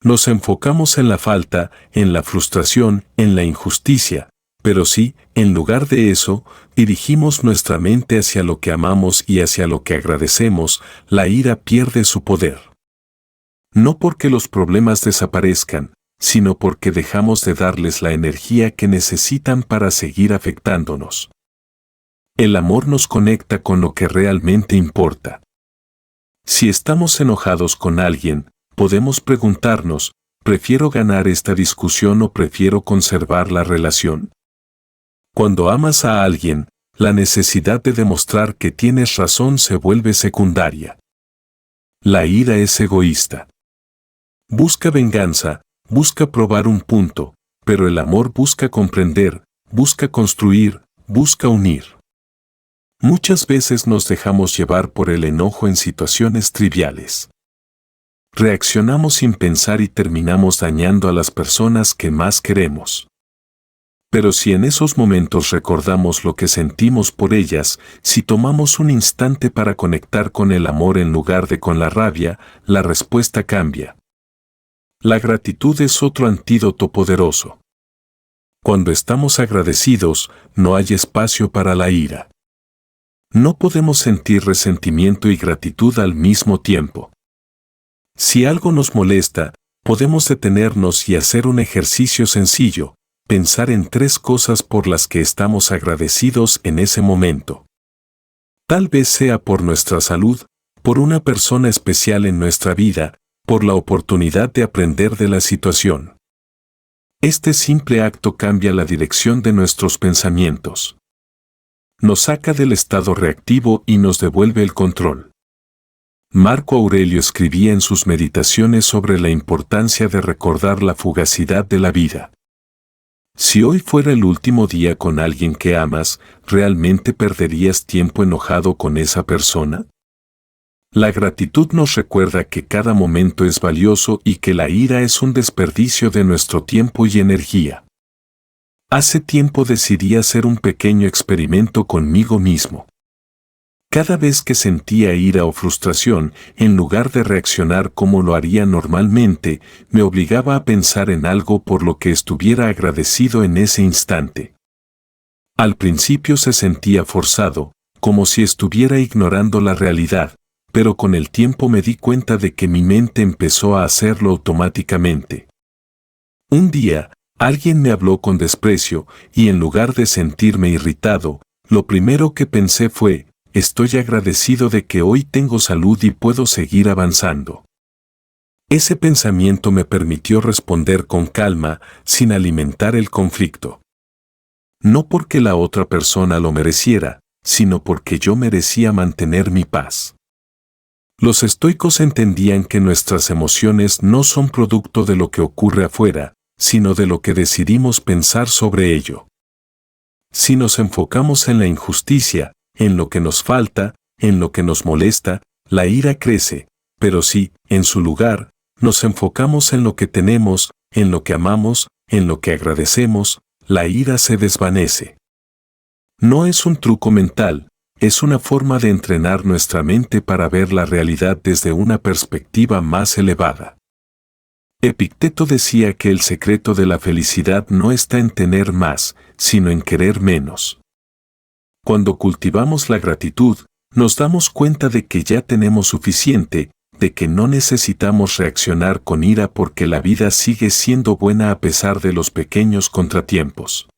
A: Nos enfocamos en la falta, en la frustración, en la injusticia, pero si, en lugar de eso, dirigimos nuestra mente hacia lo que amamos y hacia lo que agradecemos, la ira pierde su poder. No porque los problemas desaparezcan, sino porque dejamos de darles la energía que necesitan para seguir afectándonos. El amor nos conecta con lo que realmente importa. Si estamos enojados con alguien, podemos preguntarnos, ¿prefiero ganar esta discusión o prefiero conservar la relación? Cuando amas a alguien, la necesidad de demostrar que tienes razón se vuelve secundaria. La ira es egoísta. Busca venganza, busca probar un punto, pero el amor busca comprender, busca construir, busca unir. Muchas veces nos dejamos llevar por el enojo en situaciones triviales. Reaccionamos sin pensar y terminamos dañando a las personas que más queremos. Pero si en esos momentos recordamos lo que sentimos por ellas, si tomamos un instante para conectar con el amor en lugar de con la rabia, la respuesta cambia. La gratitud es otro antídoto poderoso. Cuando estamos agradecidos, no hay espacio para la ira. No podemos sentir resentimiento y gratitud al mismo tiempo. Si algo nos molesta, podemos detenernos y hacer un ejercicio sencillo, pensar en 3 cosas por las que estamos agradecidos en ese momento. Tal vez sea por nuestra salud, por una persona especial en nuestra vida, por la oportunidad de aprender de la situación. Este simple acto cambia la dirección de nuestros pensamientos. Nos saca del estado reactivo y nos devuelve el control. Marco Aurelio escribía en sus meditaciones sobre la importancia de recordar la fugacidad de la vida. Si hoy fuera el último día con alguien que amas, ¿realmente perderías tiempo enojado con esa persona? La gratitud nos recuerda que cada momento es valioso y que la ira es un desperdicio de nuestro tiempo y energía. Hace tiempo decidí hacer un pequeño experimento conmigo mismo. Cada vez que sentía ira o frustración, en lugar de reaccionar como lo haría normalmente, me obligaba a pensar en algo por lo que estuviera agradecido en ese instante. Al principio se sentía forzado, como si estuviera ignorando la realidad, pero con el tiempo me di cuenta de que mi mente empezó a hacerlo automáticamente. Un día, alguien me habló con desprecio, y en lugar de sentirme irritado, lo primero que pensé fue, estoy agradecido de que hoy tengo salud y puedo seguir avanzando. Ese pensamiento me permitió responder con calma, sin alimentar el conflicto. No porque la otra persona lo mereciera, sino porque yo merecía mantener mi paz. Los estoicos entendían que nuestras emociones no son producto de lo que ocurre afuera, sino de lo que decidimos pensar sobre ello. Si nos enfocamos en la injusticia, en lo que nos falta, en lo que nos molesta, la ira crece, pero si, en su lugar, nos enfocamos en lo que tenemos, en lo que amamos, en lo que agradecemos, la ira se desvanece. No es un truco mental, es una forma de entrenar nuestra mente para ver la realidad desde una perspectiva más elevada. Epicteto decía que el secreto de la felicidad no está en tener más, sino en querer menos. Cuando cultivamos la gratitud, nos damos cuenta de que ya tenemos suficiente, de que no necesitamos reaccionar con ira porque la vida sigue siendo buena a pesar de los pequeños contratiempos.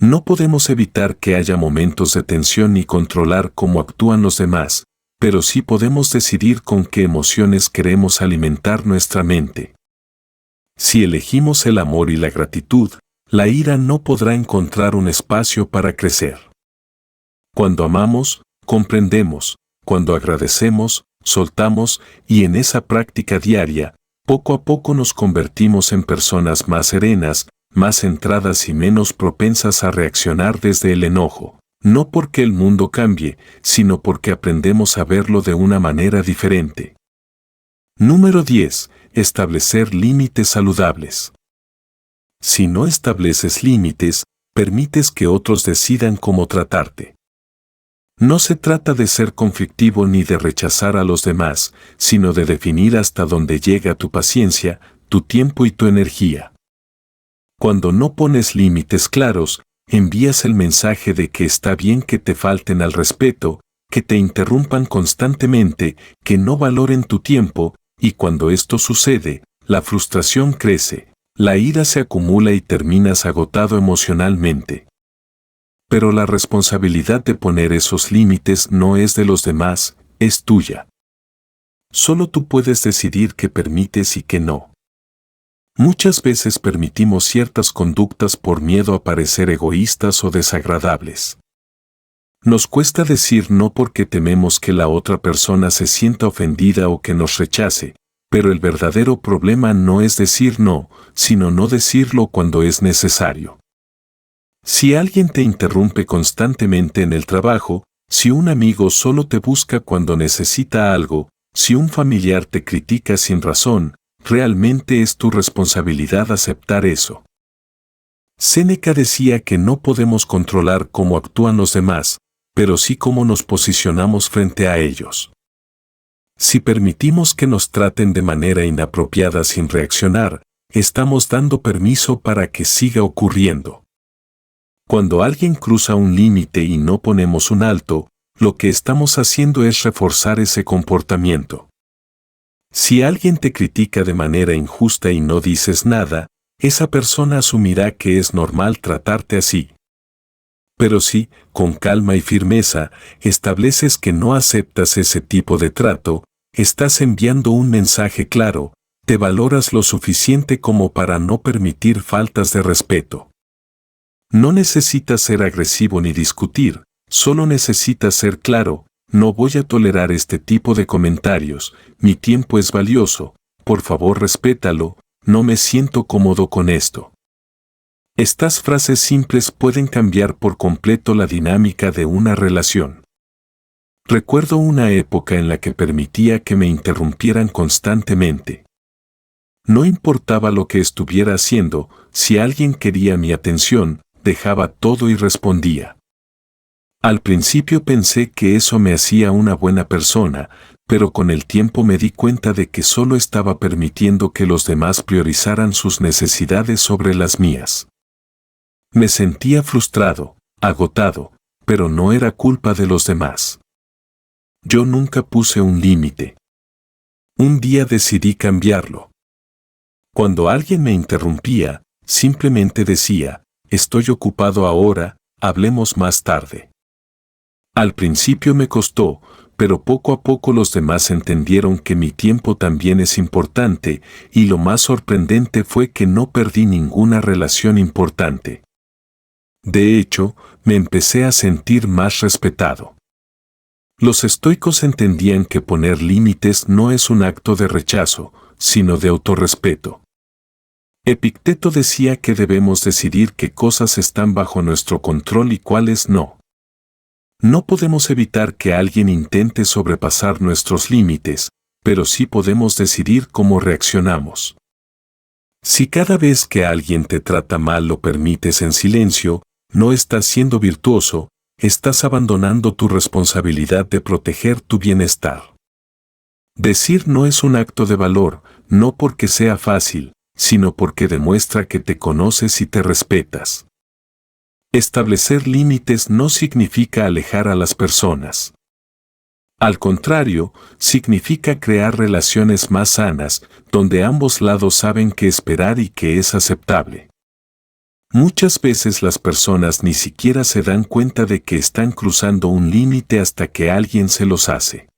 A: No podemos evitar que haya momentos de tensión ni controlar cómo actúan los demás, pero sí podemos decidir con qué emociones queremos alimentar nuestra mente. Si elegimos el amor y la gratitud, la ira no podrá encontrar un espacio para crecer. Cuando amamos, comprendemos, cuando agradecemos, soltamos, y en esa práctica diaria, poco a poco nos convertimos en personas más serenas, más centradas y menos propensas a reaccionar desde el enojo, no porque el mundo cambie, sino porque aprendemos a verlo de una manera diferente. Número 10. Establecer límites saludables. Si no estableces límites, permites que otros decidan cómo tratarte. No se trata de ser conflictivo ni de rechazar a los demás, sino de definir hasta dónde llega tu paciencia, tu tiempo y tu energía. Cuando no pones límites claros, envías el mensaje de que está bien que te falten al respeto, que te interrumpan constantemente, que no valoren tu tiempo, y cuando esto sucede, la frustración crece, la ira se acumula y terminas agotado emocionalmente. Pero la responsabilidad de poner esos límites no es de los demás, es tuya. Solo tú puedes decidir qué permites y qué no. Muchas veces permitimos ciertas conductas por miedo a parecer egoístas o desagradables. Nos cuesta decir no porque tememos que la otra persona se sienta ofendida o que nos rechace, pero el verdadero problema no es decir no, sino no decirlo cuando es necesario. Si alguien te interrumpe constantemente en el trabajo, si un amigo solo te busca cuando necesita algo, si un familiar te critica sin razón, realmente es tu responsabilidad aceptar eso. Séneca decía que no podemos controlar cómo actúan los demás, pero sí cómo nos posicionamos frente a ellos. Si permitimos que nos traten de manera inapropiada sin reaccionar, estamos dando permiso para que siga ocurriendo. Cuando alguien cruza un límite y no ponemos un alto, lo que estamos haciendo es reforzar ese comportamiento. Si alguien te critica de manera injusta y no dices nada, esa persona asumirá que es normal tratarte así. Pero si, con calma y firmeza, estableces que no aceptas ese tipo de trato, estás enviando un mensaje claro, te valoras lo suficiente como para no permitir faltas de respeto. No necesitas ser agresivo ni discutir, solo necesitas ser claro, no voy a tolerar este tipo de comentarios, mi tiempo es valioso, por favor respétalo, no me siento cómodo con esto. Estas frases simples pueden cambiar por completo la dinámica de una relación. Recuerdo una época en la que permitía que me interrumpieran constantemente. No importaba lo que estuviera haciendo, si alguien quería mi atención, dejaba todo y respondía. Al principio pensé que eso me hacía una buena persona, pero con el tiempo me di cuenta de que solo estaba permitiendo que los demás priorizaran sus necesidades sobre las mías. Me sentía frustrado, agotado, pero no era culpa de los demás. Yo nunca puse un límite. Un día decidí cambiarlo. Cuando alguien me interrumpía, simplemente decía, estoy ocupado ahora, hablemos más tarde. Al principio me costó, pero poco a poco los demás entendieron que mi tiempo también es importante, y lo más sorprendente fue que no perdí ninguna relación importante. De hecho, me empecé a sentir más respetado. Los estoicos entendían que poner límites no es un acto de rechazo, sino de autorrespeto. Epicteto decía que debemos decidir qué cosas están bajo nuestro control y cuáles no. No podemos evitar que alguien intente sobrepasar nuestros límites, pero sí podemos decidir cómo reaccionamos. Si cada vez que alguien te trata mal lo permites en silencio, no estás siendo virtuoso, estás abandonando tu responsabilidad de proteger tu bienestar. Decir no es un acto de valor, no porque sea fácil, sino porque demuestra que te conoces y te respetas. Establecer límites no significa alejar a las personas. Al contrario, significa crear relaciones más sanas, donde ambos lados saben qué esperar y qué es aceptable. Muchas veces las personas ni siquiera se dan cuenta de que están cruzando un límite hasta que alguien se los hace.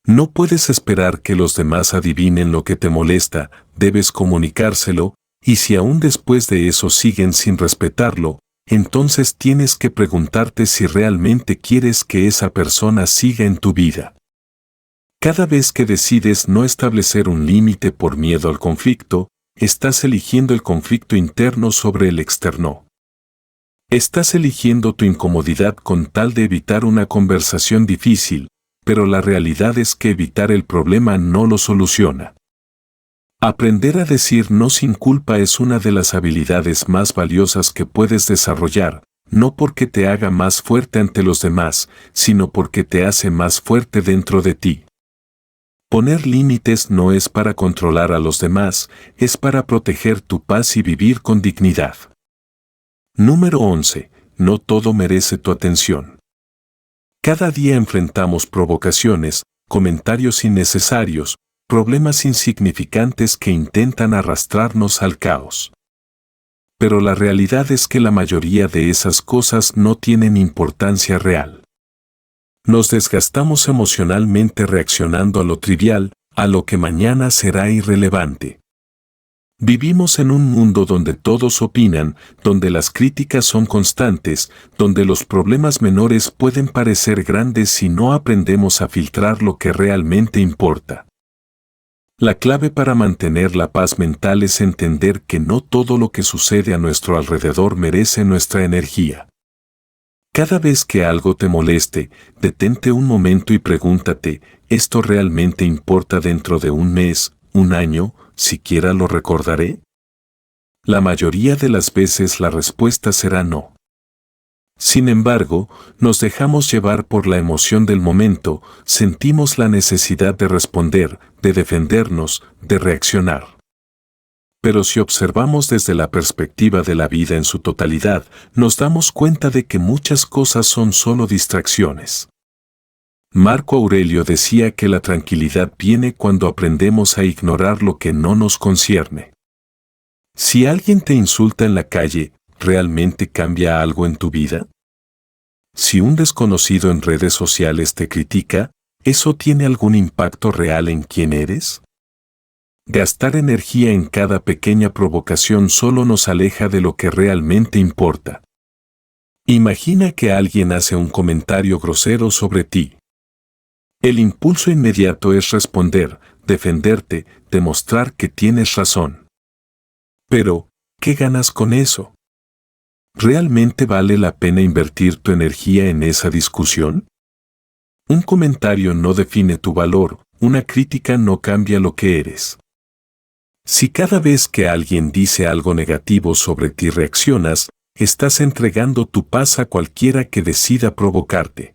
A: No puedes esperar que los demás adivinen lo que te molesta, debes comunicárselo, y si aún después de eso siguen sin respetarlo, entonces tienes que preguntarte si realmente quieres que esa persona siga en tu vida. Cada vez que decides no establecer un límite por miedo al conflicto, estás eligiendo el conflicto interno sobre el externo. Estás eligiendo tu incomodidad con tal de evitar una conversación difícil, pero la realidad es que evitar el problema no lo soluciona. Aprender a decir no sin culpa es una de las habilidades más valiosas que puedes desarrollar, no porque te haga más fuerte ante los demás, sino porque te hace más fuerte dentro de ti. Poner límites no es para controlar a los demás, es para proteger tu paz y vivir con dignidad. Número 11. No todo merece tu atención. Cada día enfrentamos provocaciones, comentarios innecesarios, problemas insignificantes que intentan arrastrarnos al caos. Pero la realidad es que la mayoría de esas cosas no tienen importancia real. Nos desgastamos emocionalmente reaccionando a lo trivial, a lo que mañana será irrelevante. Vivimos en un mundo donde todos opinan, donde las críticas son constantes, donde los problemas menores pueden parecer grandes si no aprendemos a filtrar lo que realmente importa. La clave para mantener la paz mental es entender que no todo lo que sucede a nuestro alrededor merece nuestra energía. Cada vez que algo te moleste, detente un momento y pregúntate, ¿esto realmente importa dentro de un mes, un año, siquiera lo recordaré? La mayoría de las veces la respuesta será no. Sin embargo, nos dejamos llevar por la emoción del momento, sentimos la necesidad de responder, de defendernos, de reaccionar. Pero si observamos desde la perspectiva de la vida en su totalidad, nos damos cuenta de que muchas cosas son solo distracciones. Marco Aurelio decía que la tranquilidad viene cuando aprendemos a ignorar lo que no nos concierne. Si alguien te insulta en la calle, ¿realmente cambia algo en tu vida? Si un desconocido en redes sociales te critica, ¿eso tiene algún impacto real en quién eres? Gastar energía en cada pequeña provocación solo nos aleja de lo que realmente importa. Imagina que alguien hace un comentario grosero sobre ti. El impulso inmediato es responder, defenderte, demostrar que tienes razón. Pero, ¿qué ganas con eso? ¿Realmente vale la pena invertir tu energía en esa discusión? Un comentario no define tu valor, una crítica no cambia lo que eres. Si cada vez que alguien dice algo negativo sobre ti reaccionas, estás entregando tu paz a cualquiera que decida provocarte.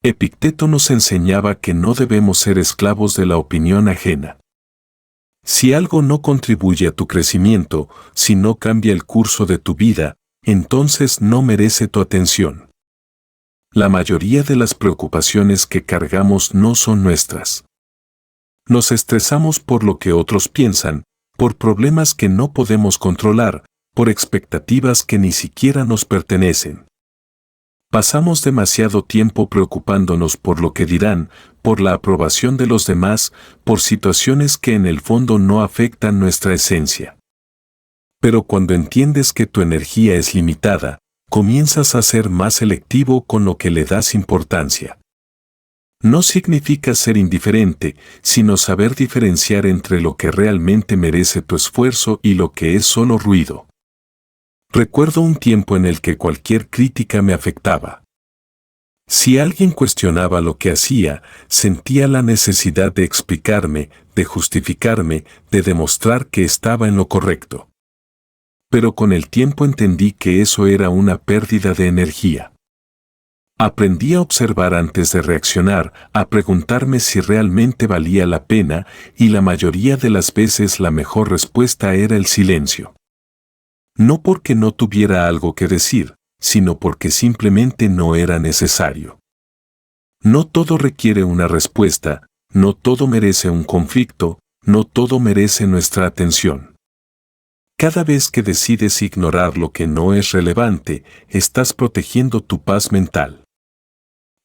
A: Epicteto nos enseñaba que no debemos ser esclavos de la opinión ajena. Si algo no contribuye a tu crecimiento, si no cambia el curso de tu vida, entonces no merece tu atención. La mayoría de las preocupaciones que cargamos no son nuestras. Nos estresamos por lo que otros piensan, por problemas que no podemos controlar, por expectativas que ni siquiera nos pertenecen. Pasamos demasiado tiempo preocupándonos por lo que dirán, por la aprobación de los demás, por situaciones que en el fondo no afectan nuestra esencia. Pero cuando entiendes que tu energía es limitada, comienzas a ser más selectivo con lo que le das importancia. No significa ser indiferente, sino saber diferenciar entre lo que realmente merece tu esfuerzo y lo que es solo ruido. Recuerdo un tiempo en el que cualquier crítica me afectaba. Si alguien cuestionaba lo que hacía, sentía la necesidad de explicarme, de justificarme, de demostrar que estaba en lo correcto. Pero con el tiempo entendí que eso era una pérdida de energía. Aprendí a observar antes de reaccionar, a preguntarme si realmente valía la pena, y la mayoría de las veces la mejor respuesta era el silencio. No porque no tuviera algo que decir, sino porque simplemente no era necesario. No todo requiere una respuesta, no todo merece un conflicto, no todo merece nuestra atención. Cada vez que decides ignorar lo que no es relevante, estás protegiendo tu paz mental.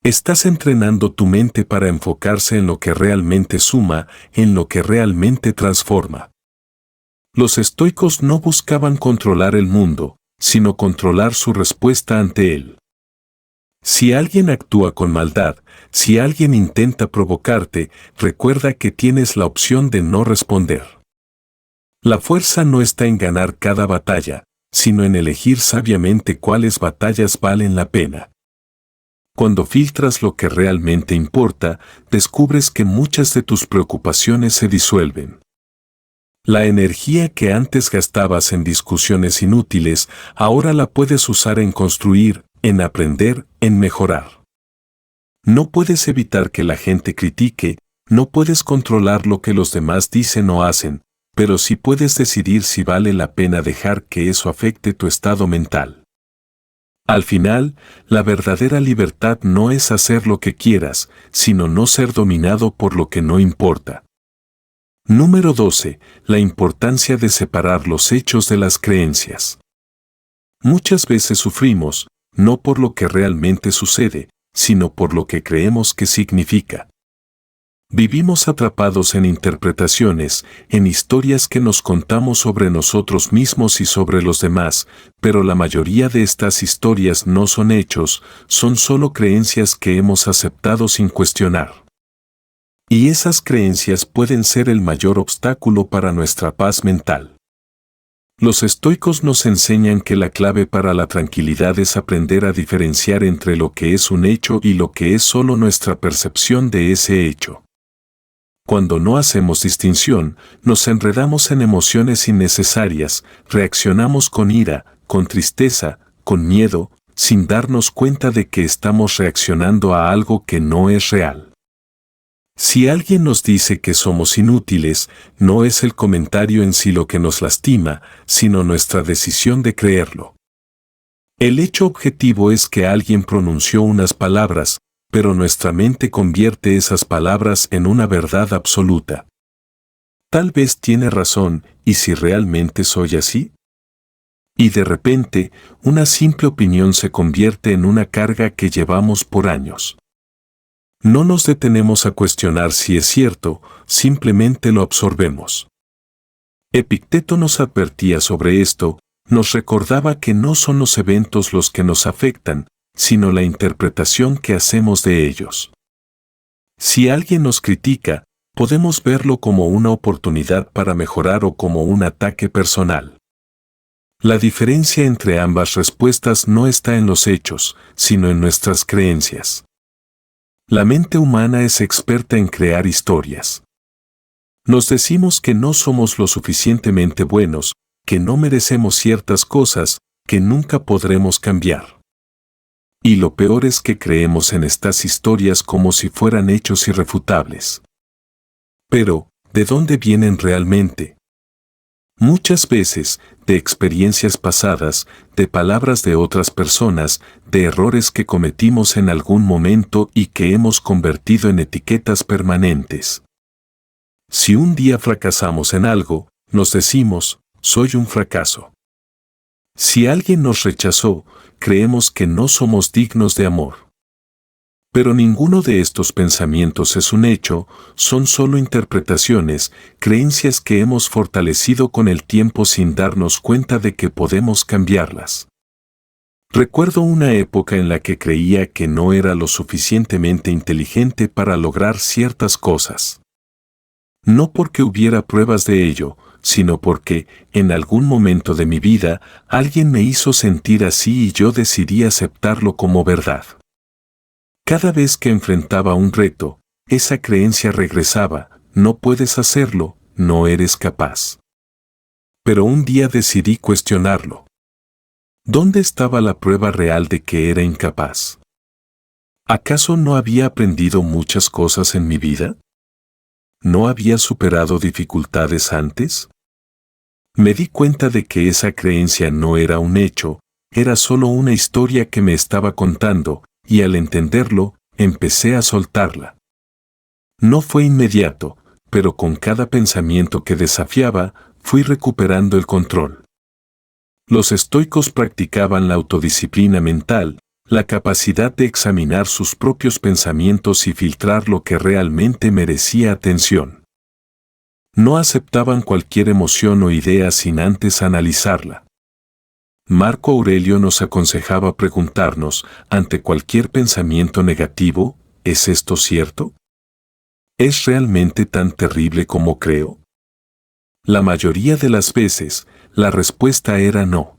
A: Estás entrenando tu mente para enfocarse en lo que realmente suma, en lo que realmente transforma. Los estoicos no buscaban controlar el mundo, sino controlar su respuesta ante él. Si alguien actúa con maldad, si alguien intenta provocarte, recuerda que tienes la opción de no responder. La fuerza no está en ganar cada batalla, sino en elegir sabiamente cuáles batallas valen la pena. Cuando filtras lo que realmente importa, descubres que muchas de tus preocupaciones se disuelven. La energía que antes gastabas en discusiones inútiles, ahora la puedes usar en construir, en aprender, en mejorar. No puedes evitar que la gente critique, no puedes controlar lo que los demás dicen o hacen, pero sí puedes decidir si vale la pena dejar que eso afecte tu estado mental. Al final, la verdadera libertad no es hacer lo que quieras, sino no ser dominado por lo que no importa. Número 12. La importancia de separar los hechos de las creencias. Muchas veces sufrimos, no por lo que realmente sucede, sino por lo que creemos que significa. Vivimos atrapados en interpretaciones, en historias que nos contamos sobre nosotros mismos y sobre los demás, pero la mayoría de estas historias no son hechos, son solo creencias que hemos aceptado sin cuestionar. Y esas creencias pueden ser el mayor obstáculo para nuestra paz mental. Los estoicos nos enseñan que la clave para la tranquilidad es aprender a diferenciar entre lo que es un hecho y lo que es solo nuestra percepción de ese hecho. Cuando no hacemos distinción, nos enredamos en emociones innecesarias, reaccionamos con ira, con tristeza, con miedo, sin darnos cuenta de que estamos reaccionando a algo que no es real. Si alguien nos dice que somos inútiles, no es el comentario en sí lo que nos lastima, sino nuestra decisión de creerlo. El hecho objetivo es que alguien pronunció unas palabras, pero nuestra mente convierte esas palabras en una verdad absoluta. Tal vez tiene razón, ¿y si realmente soy así? Y de repente, una simple opinión se convierte en una carga que llevamos por años. No nos detenemos a cuestionar si es cierto, simplemente lo absorbemos. Epicteto nos advertía sobre esto, nos recordaba que no son los eventos los que nos afectan, sino la interpretación que hacemos de ellos. Si alguien nos critica, podemos verlo como una oportunidad para mejorar o como un ataque personal. La diferencia entre ambas respuestas no está en los hechos, sino en nuestras creencias. La mente humana es experta en crear historias. Nos decimos que no somos lo suficientemente buenos, que no merecemos ciertas cosas, que nunca podremos cambiar. Y lo peor es que creemos en estas historias como si fueran hechos irrefutables. Pero, ¿de dónde vienen realmente? Muchas veces, de experiencias pasadas, de palabras de otras personas, de errores que cometimos en algún momento y que hemos convertido en etiquetas permanentes. Si un día fracasamos en algo, nos decimos, soy un fracaso. Si alguien nos rechazó, creemos que no somos dignos de amor. Pero ninguno de estos pensamientos es un hecho, son solo interpretaciones, creencias que hemos fortalecido con el tiempo sin darnos cuenta de que podemos cambiarlas. Recuerdo una época en la que creía que no era lo suficientemente inteligente para lograr ciertas cosas. No porque hubiera pruebas de ello, sino porque, en algún momento de mi vida, alguien me hizo sentir así y yo decidí aceptarlo como verdad. Cada vez que enfrentaba un reto, esa creencia regresaba, no puedes hacerlo, no eres capaz. Pero un día decidí cuestionarlo. ¿Dónde estaba la prueba real de que era incapaz? ¿Acaso no había aprendido muchas cosas en mi vida? ¿No había superado dificultades antes? Me di cuenta de que esa creencia no era un hecho, era solo una historia que me estaba contando, y al entenderlo, empecé a soltarla. No fue inmediato, pero con cada pensamiento que desafiaba, fui recuperando el control. Los estoicos practicaban la autodisciplina mental, la capacidad de examinar sus propios pensamientos y filtrar lo que realmente merecía atención. No aceptaban cualquier emoción o idea sin antes analizarla. Marco Aurelio nos aconsejaba preguntarnos, ante cualquier pensamiento negativo, ¿es esto cierto? ¿Es realmente tan terrible como creo? La mayoría de las veces, la respuesta era no.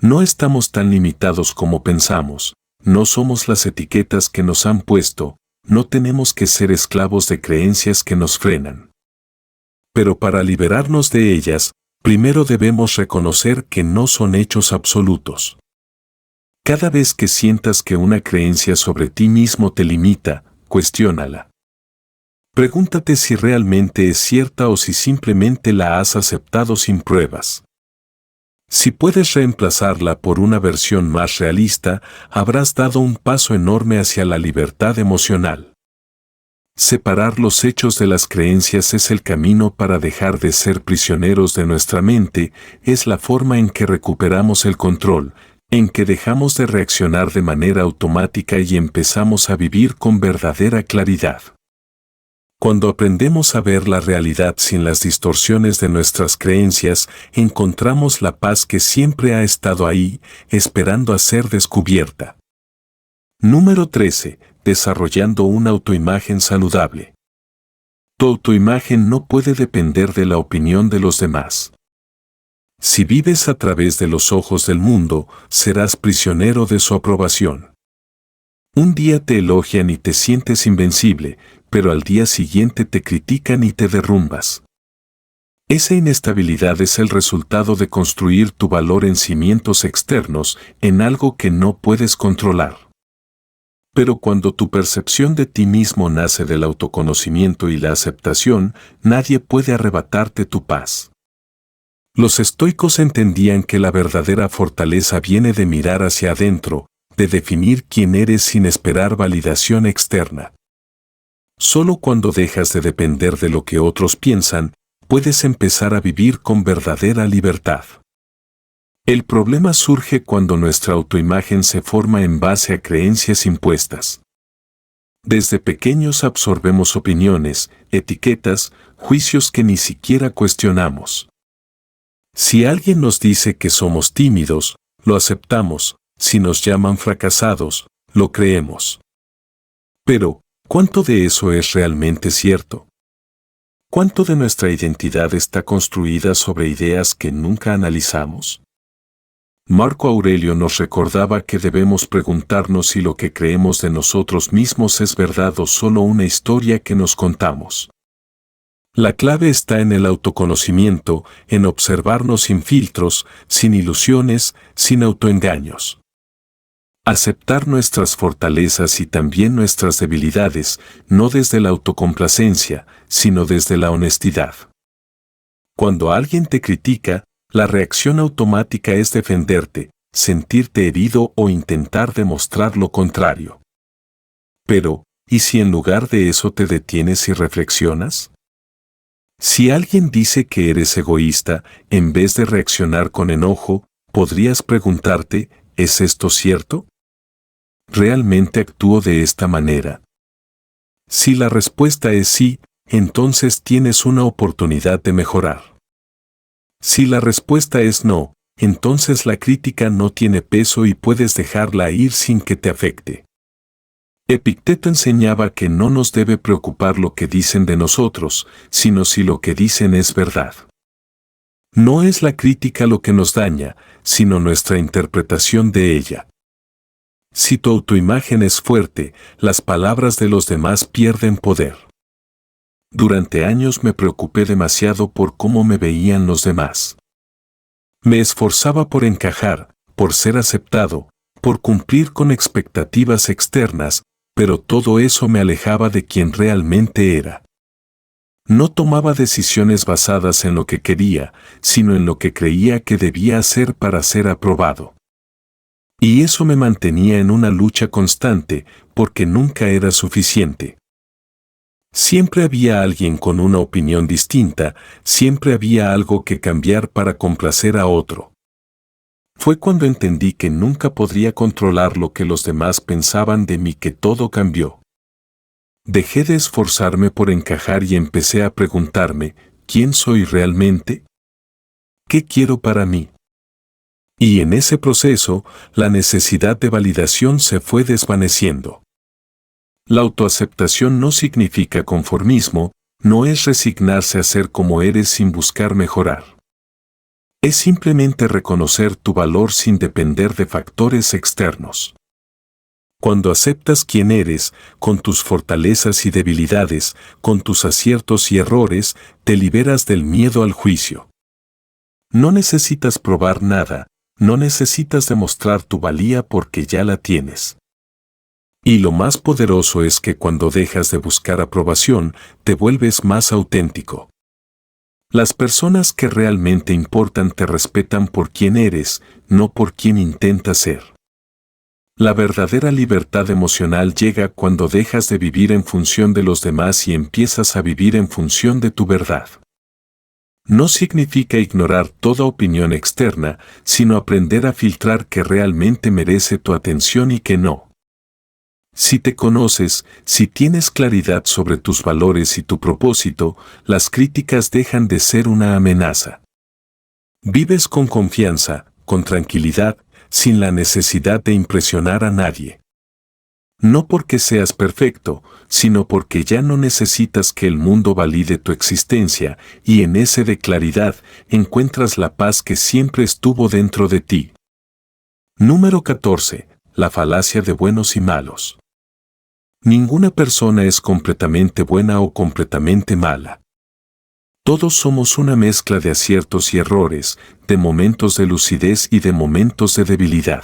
A: No estamos tan limitados como pensamos, no somos las etiquetas que nos han puesto, no tenemos que ser esclavos de creencias que nos frenan. Pero para liberarnos de ellas, primero debemos reconocer que no son hechos absolutos. Cada vez que sientas que una creencia sobre ti mismo te limita, cuestiónala. Pregúntate si realmente es cierta o si simplemente la has aceptado sin pruebas. Si puedes reemplazarla por una versión más realista, habrás dado un paso enorme hacia la libertad emocional. Separar los hechos de las creencias es el camino para dejar de ser prisioneros de nuestra mente, es la forma en que recuperamos el control, en que dejamos de reaccionar de manera automática y empezamos a vivir con verdadera claridad. Cuando aprendemos a ver la realidad sin las distorsiones de nuestras creencias, encontramos la paz que siempre ha estado ahí, esperando a ser descubierta. Número 13. Desarrollando una autoimagen saludable. Tu autoimagen no puede depender de la opinión de los demás. Si vives a través de los ojos del mundo, serás prisionero de su aprobación. Un día te elogian y te sientes invencible, pero al día siguiente te critican y te derrumbas. Esa inestabilidad es el resultado de construir tu valor en cimientos externos, en algo que no puedes controlar. Pero cuando tu percepción de ti mismo nace del autoconocimiento y la aceptación, nadie puede arrebatarte tu paz. Los estoicos entendían que la verdadera fortaleza viene de mirar hacia adentro, de definir quién eres sin esperar validación externa. Solo cuando dejas de depender de lo que otros piensan, puedes empezar a vivir con verdadera libertad. El problema surge cuando nuestra autoimagen se forma en base a creencias impuestas. Desde pequeños absorbemos opiniones, etiquetas, juicios que ni siquiera cuestionamos. Si alguien nos dice que somos tímidos, lo aceptamos, si nos llaman fracasados, lo creemos. Pero, ¿cuánto de eso es realmente cierto? ¿Cuánto de nuestra identidad está construida sobre ideas que nunca analizamos? Marco Aurelio nos recordaba que debemos preguntarnos si lo que creemos de nosotros mismos es verdad o solo una historia que nos contamos. La clave está en el autoconocimiento, en observarnos sin filtros, sin ilusiones, sin autoengaños. Aceptar nuestras fortalezas y también nuestras debilidades, no desde la autocomplacencia, sino desde la honestidad. Cuando alguien te critica, la reacción automática es defenderte, sentirte herido o intentar demostrar lo contrario. Pero, ¿y si en lugar de eso te detienes y reflexionas? Si alguien dice que eres egoísta, en vez de reaccionar con enojo, podrías preguntarte, ¿es esto cierto? ¿Realmente actúo de esta manera? Si la respuesta es sí, entonces tienes una oportunidad de mejorar. Si la respuesta es no, entonces la crítica no tiene peso y puedes dejarla ir sin que te afecte. Epicteto enseñaba que no nos debe preocupar lo que dicen de nosotros, sino si lo que dicen es verdad. No es la crítica lo que nos daña, sino nuestra interpretación de ella. Si tu autoimagen es fuerte, las palabras de los demás pierden poder. Durante años me preocupé demasiado por cómo me veían los demás. Me esforzaba por encajar, por ser aceptado, por cumplir con expectativas externas, pero todo eso me alejaba de quien realmente era. No tomaba decisiones basadas en lo que quería, sino en lo que creía que debía hacer para ser aprobado. Y eso me mantenía en una lucha constante, porque nunca era suficiente. Siempre había alguien con una opinión distinta, siempre había algo que cambiar para complacer a otro. Fue cuando entendí que nunca podría controlar lo que los demás pensaban de mí que todo cambió. Dejé de esforzarme por encajar y empecé a preguntarme, ¿quién soy realmente? ¿Qué quiero para mí? Y en ese proceso, la necesidad de validación se fue desvaneciendo. La autoaceptación no significa conformismo, no es resignarse a ser como eres sin buscar mejorar. Es simplemente reconocer tu valor sin depender de factores externos. Cuando aceptas quién eres, con tus fortalezas y debilidades, con tus aciertos y errores, te liberas del miedo al juicio. No necesitas probar nada, no necesitas demostrar tu valía porque ya la tienes. Y lo más poderoso es que cuando dejas de buscar aprobación, te vuelves más auténtico. Las personas que realmente importan te respetan por quién eres, no por quién intentas ser. La verdadera libertad emocional llega cuando dejas de vivir en función de los demás y empiezas a vivir en función de tu verdad. No significa ignorar toda opinión externa, sino aprender a filtrar qué realmente merece tu atención y qué no. Si te conoces, si tienes claridad sobre tus valores y tu propósito, las críticas dejan de ser una amenaza. Vives con confianza, con tranquilidad, sin la necesidad de impresionar a nadie. No porque seas perfecto, sino porque ya no necesitas que el mundo valide tu existencia, y en ese de claridad encuentras la paz que siempre estuvo dentro de ti. Número 14. La falacia de buenos y malos. Ninguna persona es completamente buena o completamente mala. Todos somos una mezcla de aciertos y errores, de momentos de lucidez y de momentos de debilidad.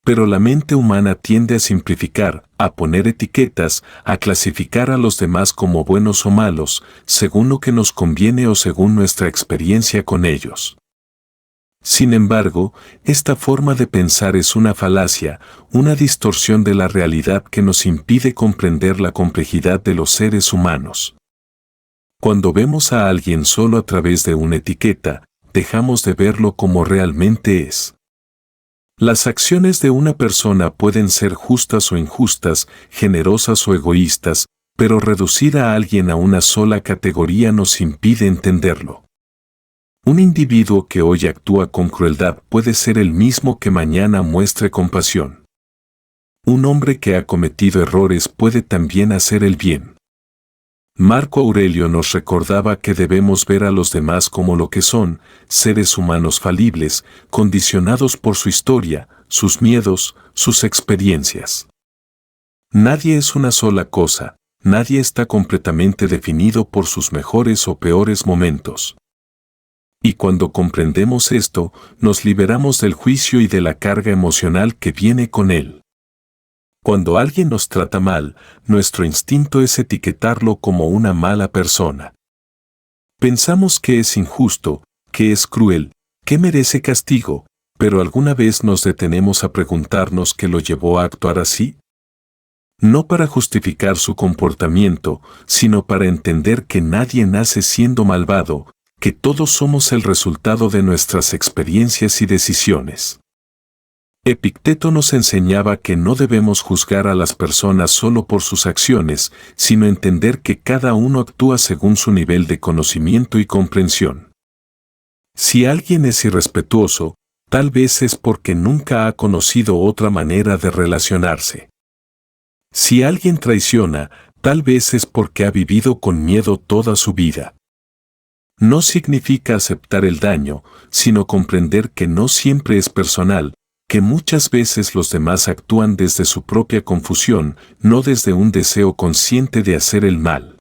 A: Pero la mente humana tiende a simplificar, a poner etiquetas, a clasificar a los demás como buenos o malos, según lo que nos conviene o según nuestra experiencia con ellos. Sin embargo, esta forma de pensar es una falacia, una distorsión de la realidad que nos impide comprender la complejidad de los seres humanos. Cuando vemos a alguien solo a través de una etiqueta, dejamos de verlo como realmente es. Las acciones de una persona pueden ser justas o injustas, generosas o egoístas, pero reducir a alguien a una sola categoría nos impide entenderlo. Un individuo que hoy actúa con crueldad puede ser el mismo que mañana muestre compasión. Un hombre que ha cometido errores puede también hacer el bien. Marco Aurelio nos recordaba que debemos ver a los demás como lo que son, seres humanos falibles, condicionados por su historia, sus miedos, sus experiencias. Nadie es una sola cosa, nadie está completamente definido por sus mejores o peores momentos. Y cuando comprendemos esto, nos liberamos del juicio y de la carga emocional que viene con él. Cuando alguien nos trata mal, nuestro instinto es etiquetarlo como una mala persona. Pensamos que es injusto, que es cruel, que merece castigo, pero ¿alguna vez nos detenemos a preguntarnos qué lo llevó a actuar así? No para justificar su comportamiento, sino para entender que nadie nace siendo malvado, que todos somos el resultado de nuestras experiencias y decisiones. Epicteto nos enseñaba que no debemos juzgar a las personas solo por sus acciones, sino entender que cada uno actúa según su nivel de conocimiento y comprensión. Si alguien es irrespetuoso, tal vez es porque nunca ha conocido otra manera de relacionarse. Si alguien traiciona, tal vez es porque ha vivido con miedo toda su vida. No significa aceptar el daño, sino comprender que no siempre es personal, que muchas veces los demás actúan desde su propia confusión, no desde un deseo consciente de hacer el mal.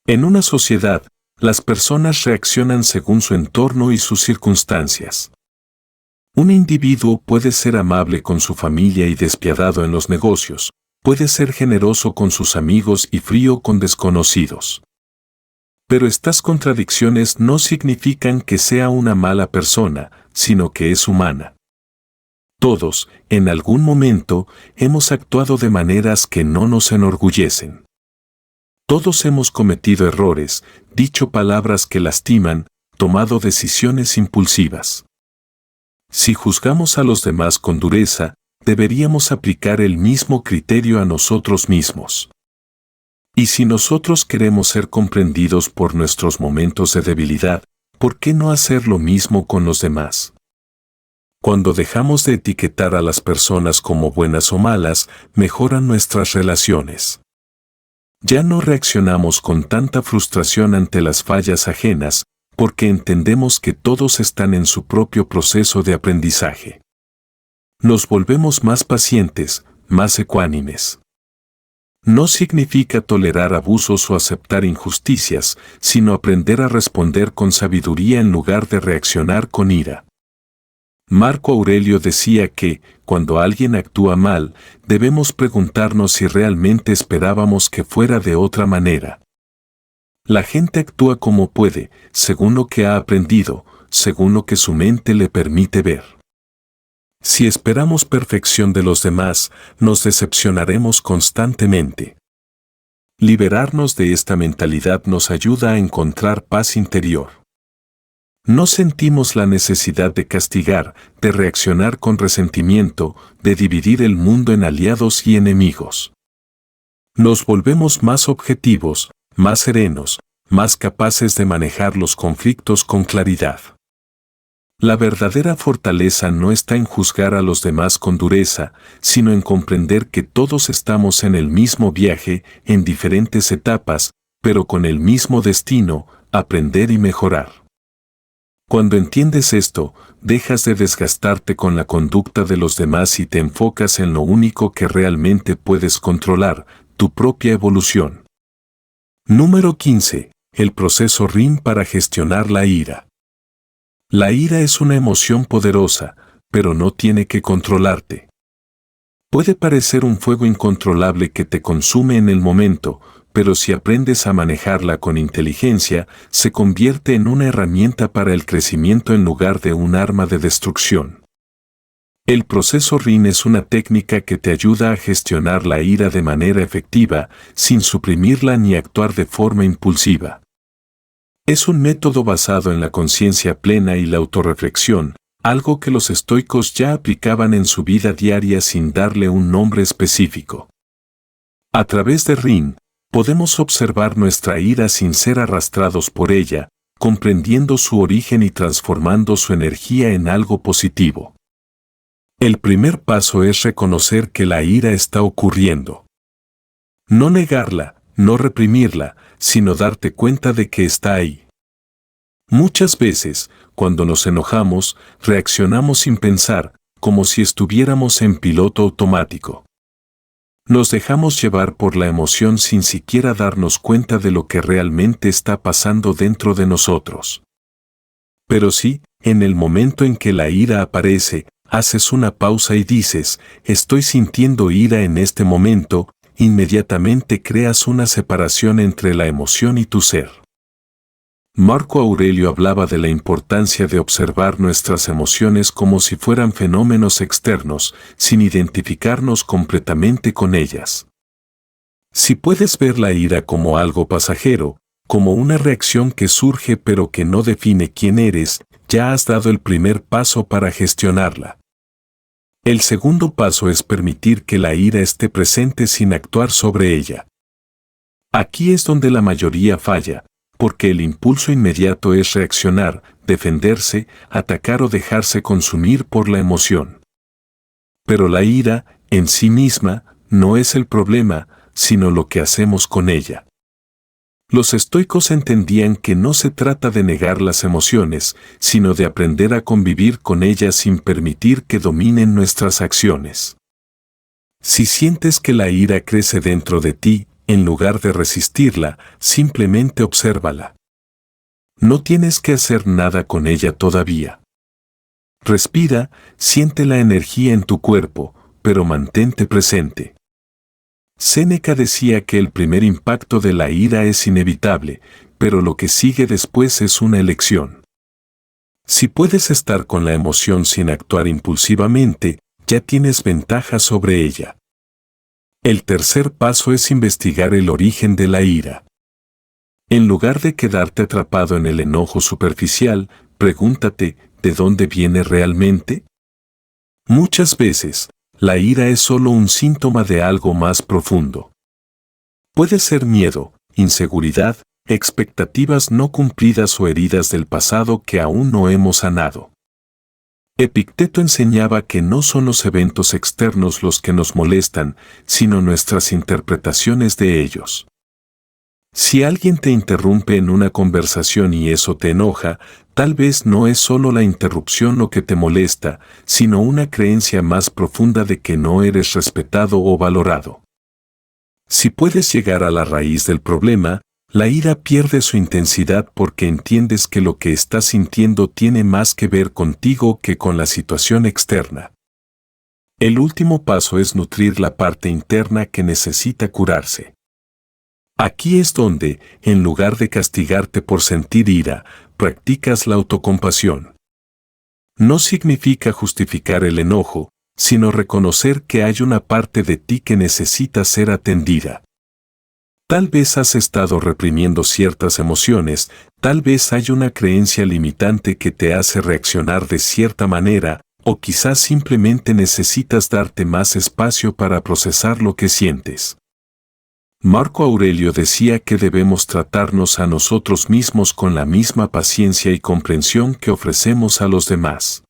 A: En una sociedad, las personas reaccionan según su entorno y sus circunstancias. Un individuo puede ser amable con su familia y despiadado en los negocios, puede ser generoso con sus amigos y frío con desconocidos. Pero estas contradicciones no significan que sea una mala persona, sino que es humana. Todos, en algún momento, hemos actuado de maneras que no nos enorgullecen. Todos hemos cometido errores, dicho palabras que lastiman, tomado decisiones impulsivas. Si juzgamos a los demás con dureza, deberíamos aplicar el mismo criterio a nosotros mismos. Y si nosotros queremos ser comprendidos por nuestros momentos de debilidad, ¿por qué no hacer lo mismo con los demás? Cuando dejamos de etiquetar a las personas como buenas o malas, mejoran nuestras relaciones. Ya no reaccionamos con tanta frustración ante las fallas ajenas, porque entendemos que todos están en su propio proceso de aprendizaje. Nos volvemos más pacientes, más ecuánimes. No significa tolerar abusos o aceptar injusticias, sino aprender a responder con sabiduría en lugar de reaccionar con ira. Marco Aurelio decía que, cuando alguien actúa mal, debemos preguntarnos si realmente esperábamos que fuera de otra manera. La gente actúa como puede, según lo que ha aprendido, según lo que su mente le permite ver. Si esperamos perfección de los demás, nos decepcionaremos constantemente. Liberarnos de esta mentalidad nos ayuda a encontrar paz interior. No sentimos la necesidad de castigar, de reaccionar con resentimiento, de dividir el mundo en aliados y enemigos. Nos volvemos más objetivos, más serenos, más capaces de manejar los conflictos con claridad. La verdadera fortaleza no está en juzgar a los demás con dureza, sino en comprender que todos estamos en el mismo viaje, en diferentes etapas, pero con el mismo destino, aprender y mejorar. Cuando entiendes esto, dejas de desgastarte con la conducta de los demás y te enfocas en lo único que realmente puedes controlar, tu propia evolución. Número 15. El proceso RIM para gestionar la ira. La ira es una emoción poderosa, pero no tiene que controlarte. Puede parecer un fuego incontrolable que te consume en el momento, pero si aprendes a manejarla con inteligencia, se convierte en una herramienta para el crecimiento en lugar de un arma de destrucción. El proceso RIN es una técnica que te ayuda a gestionar la ira de manera efectiva, sin suprimirla ni actuar de forma impulsiva. Es un método basado en la conciencia plena y la autorreflexión, algo que los estoicos ya aplicaban en su vida diaria sin darle un nombre específico. A través de RIN, podemos observar nuestra ira sin ser arrastrados por ella, comprendiendo su origen y transformando su energía en algo positivo. El primer paso es reconocer que la ira está ocurriendo. No negarla, no reprimirla, sino darte cuenta de que está ahí. Muchas veces, cuando nos enojamos, reaccionamos sin pensar, como si estuviéramos en piloto automático. Nos dejamos llevar por la emoción sin siquiera darnos cuenta de lo que realmente está pasando dentro de nosotros. Pero sí, en el momento en que la ira aparece, haces una pausa y dices, estoy sintiendo ira en este momento, inmediatamente creas una separación entre la emoción y tu ser. Marco Aurelio hablaba de la importancia de observar nuestras emociones como si fueran fenómenos externos, sin identificarnos completamente con ellas. Si puedes ver la ira como algo pasajero, como una reacción que surge pero que no define quién eres, ya has dado el primer paso para gestionarla. El segundo paso es permitir que la ira esté presente sin actuar sobre ella. Aquí es donde la mayoría falla, porque el impulso inmediato es reaccionar, defenderse, atacar o dejarse consumir por la emoción. Pero la ira, en sí misma, no es el problema, sino lo que hacemos con ella. Los estoicos entendían que no se trata de negar las emociones, sino de aprender a convivir con ellas sin permitir que dominen nuestras acciones. Si sientes que la ira crece dentro de ti, en lugar de resistirla, simplemente obsérvala. No tienes que hacer nada con ella todavía. Respira, siente la energía en tu cuerpo, pero mantente presente. Séneca decía que el primer impacto de la ira es inevitable, pero lo que sigue después es una elección. Si puedes estar con la emoción sin actuar impulsivamente, ya tienes ventaja sobre ella. El tercer paso es investigar el origen de la ira. En lugar de quedarte atrapado en el enojo superficial, pregúntate, ¿de dónde viene realmente? Muchas veces, la ira es solo un síntoma de algo más profundo. Puede ser miedo, inseguridad, expectativas no cumplidas o heridas del pasado que aún no hemos sanado. Epicteto enseñaba que no son los eventos externos los que nos molestan, sino nuestras interpretaciones de ellos. Si alguien te interrumpe en una conversación y eso te enoja, tal vez no es solo la interrupción lo que te molesta, sino una creencia más profunda de que no eres respetado o valorado. Si puedes llegar a la raíz del problema, la ira pierde su intensidad porque entiendes que lo que estás sintiendo tiene más que ver contigo que con la situación externa. El último paso es nutrir la parte interna que necesita curarse. Aquí es donde, en lugar de castigarte por sentir ira, practicas la autocompasión. No significa justificar el enojo, sino reconocer que hay una parte de ti que necesita ser atendida. Tal vez has estado reprimiendo ciertas emociones, tal vez hay una creencia limitante que te hace reaccionar de cierta manera, o quizás simplemente necesitas darte más espacio para procesar lo que sientes. Marco Aurelio decía que debemos tratarnos a nosotros mismos con la misma paciencia y comprensión que ofrecemos a los demás.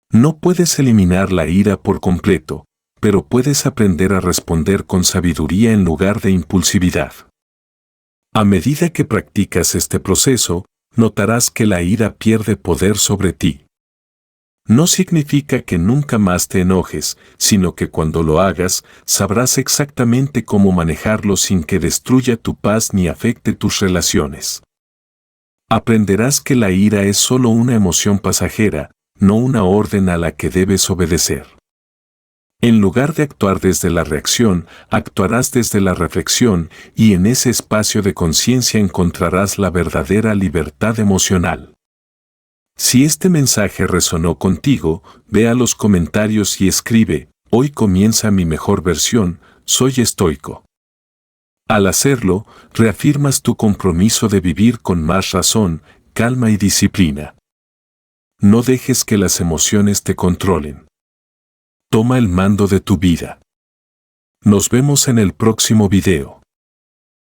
A: No puedes eliminar la ira por completo, pero puedes aprender a responder con sabiduría en lugar de impulsividad. A medida que practicas este proceso, notarás que la ira pierde poder sobre ti. No significa que nunca más te enojes, sino que cuando lo hagas, sabrás exactamente cómo manejarlo sin que destruya tu paz ni afecte tus relaciones. Aprenderás que la ira es solo una emoción pasajera, no una orden a la que debes obedecer. En lugar de actuar desde la reacción, actuarás desde la reflexión y en ese espacio de conciencia encontrarás la verdadera libertad emocional. Si este mensaje resonó contigo, ve a los comentarios y escribe, hoy comienza mi mejor versión, soy estoico. Al hacerlo, reafirmas tu compromiso de vivir con más razón, calma y disciplina. No dejes que las emociones te controlen. Toma el mando de tu vida. Nos vemos en el próximo video.